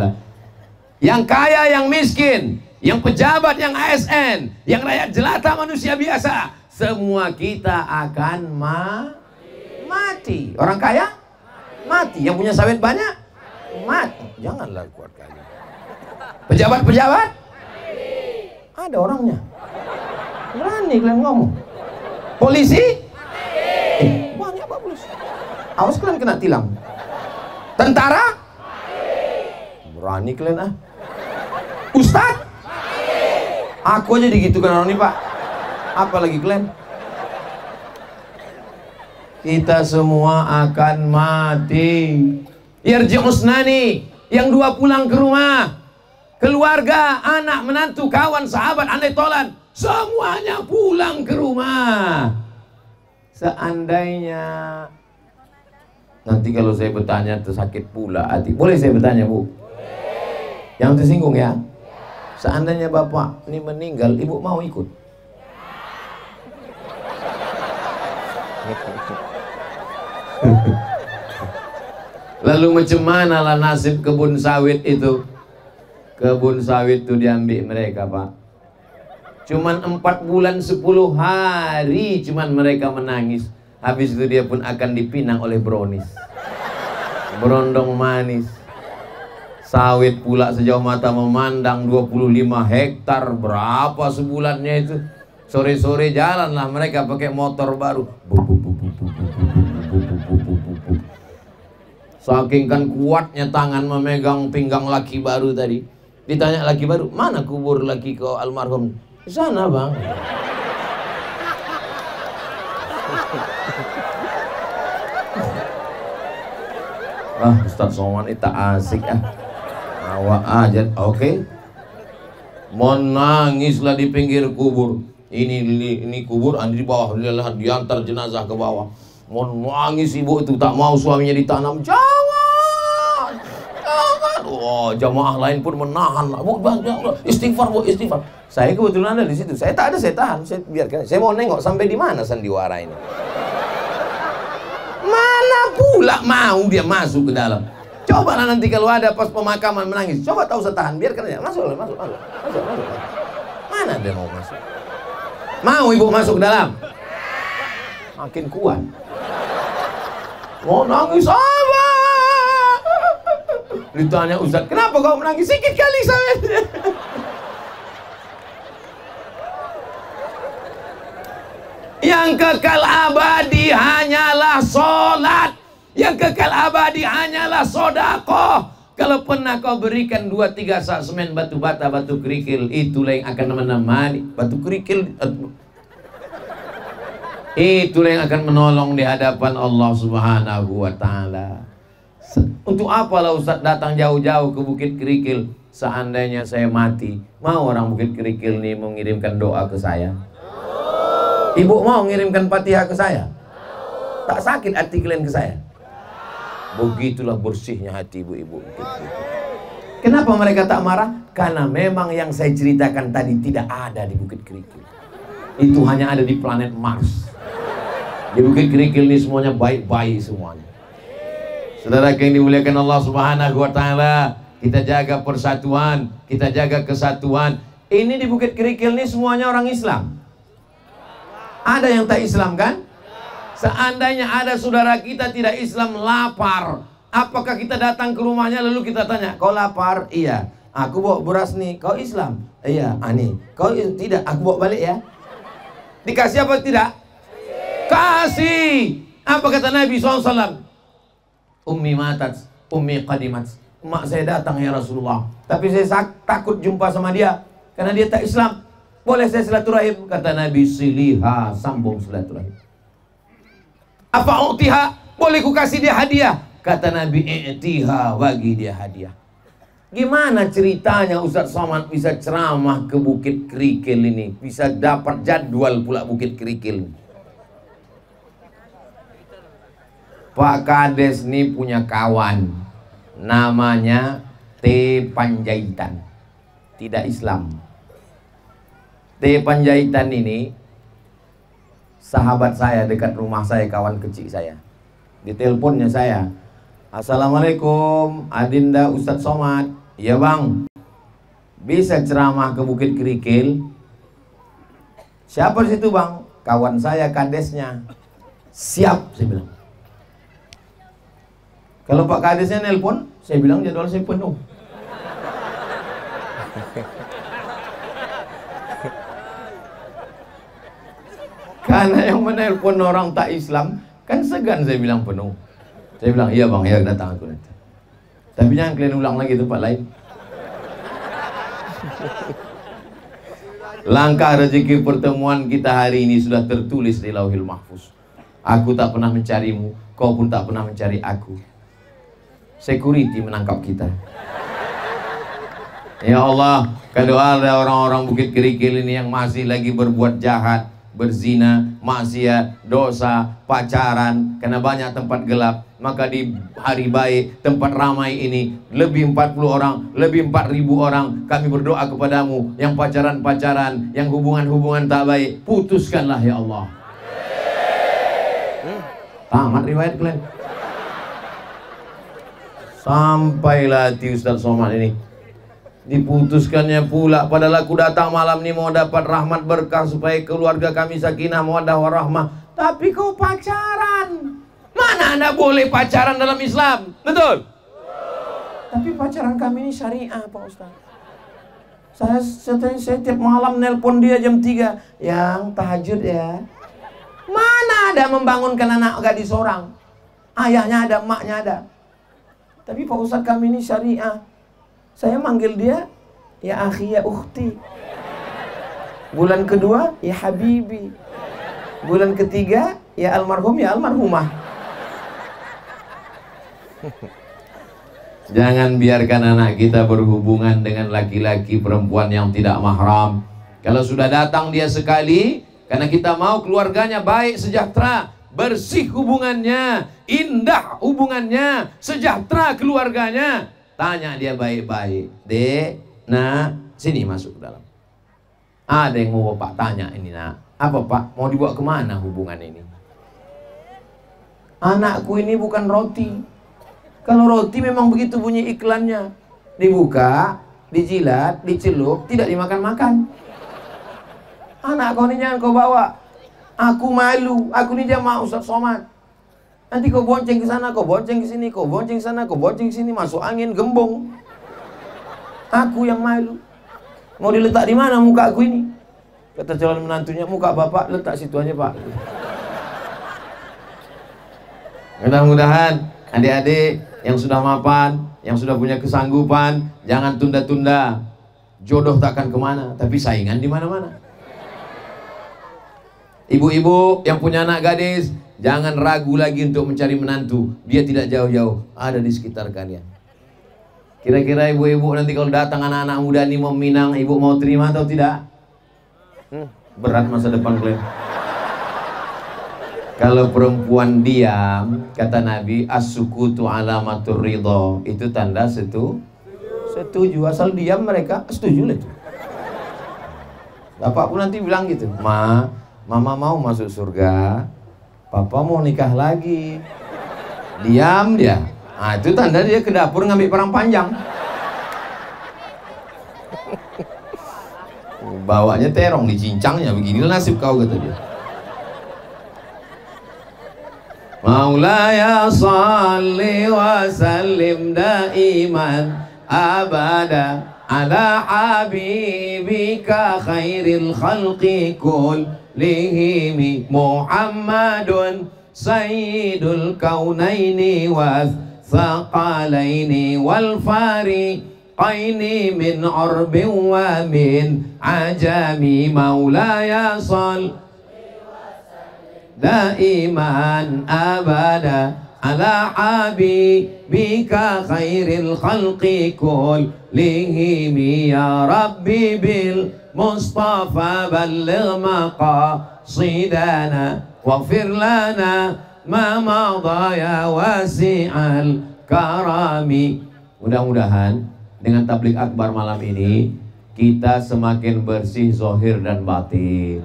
Speaker 1: Yang kaya, yang miskin, yang pejabat, yang ASN, yang rakyat jelata, manusia biasa, semua kita akan mati. Orang kaya mati. Yang punya sawit banyak mati. Janganlah kuat kali. Pejabat ada orangnya. Berani kalian ngomong. Polisi banyak Pak polisi. Awas kalian kena tilang. Tentara berani kalian Ustadz aku aja digitukan orang ini Pak, apalagi kalian. Kita semua akan mati. Yarji'usnani, yang dua pulang ke rumah, keluarga, anak, menantu, kawan, sahabat, andai tolan, semuanya pulang ke rumah. Seandainya nanti kalau saya bertanya tersakit pula hati. Boleh saya bertanya Bu? Yang tersinggung ya? Seandainya Bapak ini meninggal, Ibu mau ikut? Lalu macam mana lah nasib kebun sawit itu? Kebun sawit itu diambil mereka Pak. Cuman 4 bulan 10 hari cuman mereka menangis. Habis itu dia pun akan dipinang oleh brownies, berondong manis. Sawit pula sejauh mata memandang 25 hektar. Berapa sebulannya itu? Sore-sore jalanlah mereka pakai motor baru. Saking kan kuatnya tangan memegang pinggang laki baru tadi. Ditanya laki baru, mana kubur laki kau almarhum? Di sana Bang. Ustaz Somad ini tak asik awak aja. Oke. Menangislah di pinggir kubur. Ini kubur, di bawah, diantar jenazah ke bawah. Menangis ibu itu, tak mau suaminya ditanam. Jangan. Oh, jamaah lain pun menahan. Bu, istighfar Bu, istighfar. Saya kebetulan ada di situ. Saya tak ada, saya tahan. Saya biarkan. Saya mau nengok sampai di mana sandiwara ini. Mana pula mau dia masuk ke dalam. Cobalah nanti kalau ada pas pemakaman menangis. Coba tahu saya tahan, biarkan aja. Masuk. Mana dia mau masuk? Mau ibu masuk ke dalam? Makin kuat. Mau nangis apa? Ditanya Ustaz, kenapa kau menangis? Sikit kali saya. Yang kekal abadi hanyalah sholat. Yang kekal abadi hanyalah sodakoh. Kalau pernah kau berikan 2-3 sak semen batu bata, batu kerikil, itulah yang akan menemani. Batu kerikil itulah yang akan menolong di hadapan Allah Subhanahu wa Ta'ala. Untuk apalah Ustaz datang jauh-jauh ke Bukit Kerikil? Seandainya saya mati, mau orang Bukit Kerikil ini mengirimkan doa ke saya? Ibu mau mengirimkan Fatihah ke saya? Tak sakit hati kalian ke saya? Begitulah bersihnya hati ibu-ibu. Kenapa mereka tak marah? Karena memang yang saya ceritakan tadi tidak ada di Bukit Kerikil. Itu hanya ada di planet Mars. Di Bukit Kerikil ini semuanya baik-baik semuanya. Saudara yang dimuliakan Allah Subhanahu wa taala, kita jaga persatuan, kita jaga kesatuan. Ini di Bukit Kerikil ini semuanya orang Islam. Ada yang tak Islam kan? Seandainya ada saudara kita tidak Islam lapar, apakah kita datang ke rumahnya lalu kita tanya, kau lapar? Iya. Aku bawa beras nih. Kau Islam? Iya. Nih. Kau tidak? Aku bawa balik ya. Dikasih apa tidak? Kasih. Apa kata Nabi SAW? Ummi matat, ummi qadimat. Mak saya datang ya Rasulullah, tapi saya takut jumpa sama dia karena dia tak Islam. Boleh saya silaturahim? Kata Nabi, siliha, sambung silaturahim. Apa u'tiha? Boleh ku kasih dia hadiah? Kata Nabi, i'tiha, bagi dia hadiah. Gimana ceritanya Ustaz Somad bisa ceramah ke Bukit Kerikil ini? Bisa dapat jadwal pula Bukit Kerikil. Pak Kades ini punya kawan namanya T. Panjaitan, tidak Islam. T. Panjaitan ini sahabat saya dekat rumah saya, kawan kecil saya. Di teleponnya saya, Assalamualaikum Adinda Ustadz Somad. Iya bang, bisa ceramah ke Bukit Kerikil? Siapa di situ bang? Kawan saya kadesnya. Siap, saya bilang. Kalau Pak Kadesnya nelpon, saya bilang jadwal saya penuh. Karena yang menelpon orang tak Islam kan segan, saya bilang penuh. Saya bilang iya bang, ya datang aku nanti. Tapi jangan kalian ulang lagi tempat lain. Langkah rezeki pertemuan kita hari ini sudah tertulis di Lauhil Mahfuz. Aku tak pernah mencarimu, kau pun tak pernah mencari aku. Security menangkap kita. Ya Allah, kalau ada orang-orang Bukit Kerikil ini yang masih lagi berbuat jahat, berzina, maksiat, dosa, pacaran, karena banyak tempat gelap, maka di hari baik, tempat ramai ini, lebih 40 orang, lebih 4.000 orang, kami berdoa kepadamu, yang pacaran-pacaran, yang hubungan-hubungan tak baik, putuskanlah ya Allah. Tamat riwayat kalian. Sampailah hati Ustaz Somad ini diputuskannya pula. Padahal aku datang malam ini mau dapat rahmat berkah supaya keluarga kami sakinah mawaddah warahmah. Tapi kau pacaran. Mana anda boleh pacaran dalam Islam? Betul? Tapi pacaran kami ini syariah Pak Ustaz. Saya tiap malam nelpon dia jam 3. Yang tahajud ya. Mana ada membangunkan anak gadis orang? Ayahnya ada, emaknya ada. Tapi Pak Ustaz kami ini syariah. Saya manggil dia ya akhi ya ukhti. Bulan kedua ya habibi. Bulan ketiga ya almarhum ya almarhumah. Jangan biarkan anak kita berhubungan dengan laki-laki perempuan yang tidak mahram. Kalau sudah datang dia sekali, karena kita mau keluarganya baik, sejahtera, bersih hubungannya, indah hubungannya, sejahtera keluarganya. Tanya dia baik-baik. Dek, nak, sini masuk ke dalam. Ada yang mau Bapak tanya ini nak. Apa Pak? Mau dibawa kemana hubungan ini? Anakku ini bukan roti. Kalau roti memang begitu bunyi iklannya. Dibuka, dijilat, dicelup, tidak dimakan-makan. Anak kau ini jangan kau bawa. Aku malu, aku ini jamaah Ustaz Somad. Nanti kau bonceng ke sana, kau bonceng ke sini, kau bonceng ke sana, kau bonceng ke sini, masuk angin, gembong. Aku yang malu. Mau diletak di mana muka aku ini? Kata calon menantunya, muka bapak letak situ aja Pak. Mudah-mudahan adik-adik yang sudah mapan, yang sudah punya kesanggupan, jangan tunda-tunda. Jodoh takkan kemana, tapi saingan di mana-mana. Ibu-ibu yang punya anak gadis, jangan ragu lagi untuk mencari menantu. Dia tidak jauh-jauh, ada di sekitar kalian. Kira-kira ibu-ibu nanti kalau datang anak-anak muda ini mau minang, ibu mau terima atau tidak? Berat masa depan kalian. Kalau perempuan diam, kata Nabi, as-sukutu alamatur ridho, itu tanda setuju. Setuju, asal diam mereka setuju lah itu. Bapak pun nanti bilang gitu, mama mau masuk surga, papa mau nikah lagi. Diam dia. Nah, itu tanda dia ke dapur ngambil perang panjang. Bawanya terong, dicincangnya, beginilah nasib kau, kata dia. Maulaya salli wa sallim daiman abada ala habibika khairil khalqi kullihim Muhammadun sayyidul kaunaini was thaqalaini wal fariqaini min urbin wa min ajami maulaya salli daiman abada ala habibika khairil khalqi kullihim ya rabbi bil mustafa balligh maqasidana waghfir lana ma madha ya wasi'al karami. Mudah-mudahan dengan tabligh akbar malam ini kita semakin bersih zahir dan batin.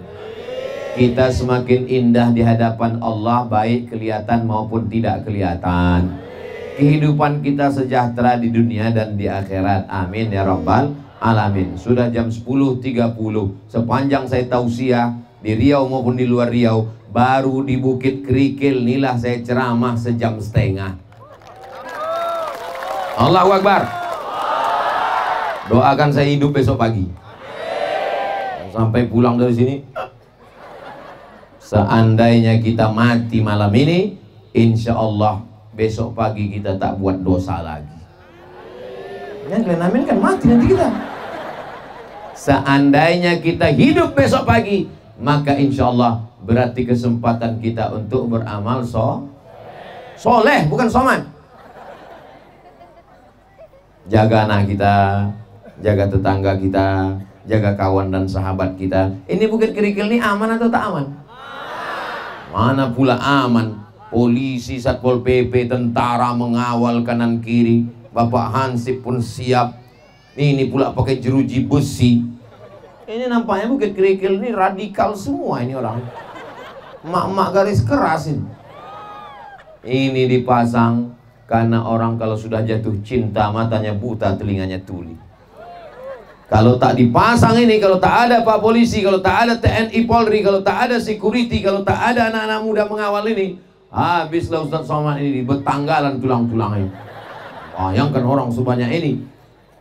Speaker 1: Kita semakin indah di hadapan Allah, baik kelihatan maupun tidak kelihatan. Kehidupan kita sejahtera di dunia dan di akhirat. Amin ya rabbal alamin. Sudah jam 10.30. Sepanjang saya tausiah di Riau maupun di luar Riau, baru di Bukit Kerikil inilah saya ceramah sejam setengah. Allahu Akbar. Doakan saya hidup besok pagi. Sampai pulang dari sini. Seandainya kita mati malam ini, insya Allah besok pagi kita tak buat dosa lagi. Yang kalian amin kan mati nanti kita. Seandainya kita hidup besok pagi, maka insya Allah berarti kesempatan kita untuk beramal soleh, bukan soman. Jaga anak kita, jaga tetangga kita, jaga kawan dan sahabat kita. Ini Bukit Kerikil ini aman atau tak aman? Mana pula aman. Polisi, Satpol PP, tentara mengawal kanan kiri. Bapak Hansip pun siap. Ini pula pakai jeruji besi. Ini nampaknya Bukit Kerikil ini radikal semua ini orang. Mak-mak garis keras ini. Ini dipasang karena orang kalau sudah jatuh cinta matanya buta, telinganya tuli. Kalau tak dipasang ini, kalau tak ada Pak Polisi, kalau tak ada TNI Polri, kalau tak ada security, kalau tak ada anak-anak muda mengawal ini, habislah Ustaz Somad ini bertanggalan tulang-tulangnya. Bayangkan orang sebanyak ini.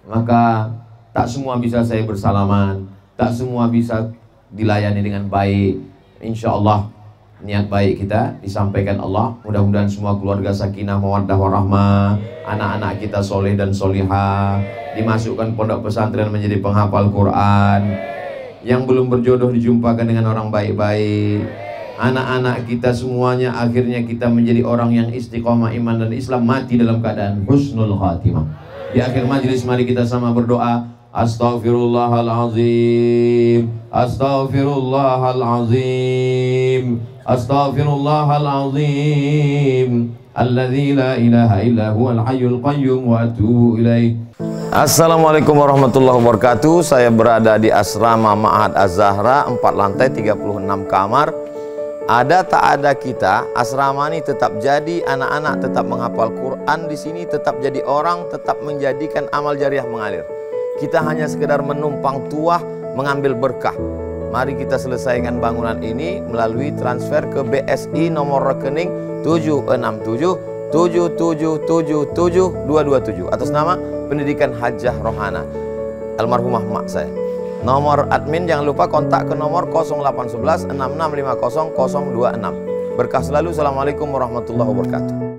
Speaker 1: Maka tak semua bisa saya bersalaman, tak semua bisa dilayani dengan baik. Insya Allah niat baik kita disampaikan Allah. Mudah-mudahan semua keluarga sakinah mawaddah warahmah, anak-anak kita soleh dan solihah, dimasukkan pondok pesantren menjadi penghafal Quran. Yang belum berjodoh dijumpakan dengan orang baik-baik. Anak-anak kita semuanya akhirnya kita menjadi orang yang istiqomah iman dan Islam, mati dalam keadaan husnul khatimah. Di akhir majlis mari kita sama berdoa. Astaghfirullahalazim, astaghfirullahalazim, astaghfirullahalazim, alladzi la ilaha illa huwal hayyul qayyum wa atubu ilaih.
Speaker 2: Assalamualaikum warahmatullahi wabarakatuh. Saya berada di asrama Ma'had Az-Zahra, 4 lantai 36 kamar. Ada tak ada kita, asrama ini tetap jadi, anak-anak tetap menghafal Quran di sini, tetap jadi orang, tetap menjadikan amal jariah mengalir. Kita hanya sekedar menumpang tuah, mengambil berkah. Mari kita selesaikan bangunan ini melalui transfer ke BSI nomor rekening 76777772227 atas nama Pendidikan Hajah Rohana, almarhumah mak saya. Nomor admin jangan lupa kontak ke nomor 0811 6650 026. Berkah selalu. Assalamualaikum warahmatullahi wabarakatuh.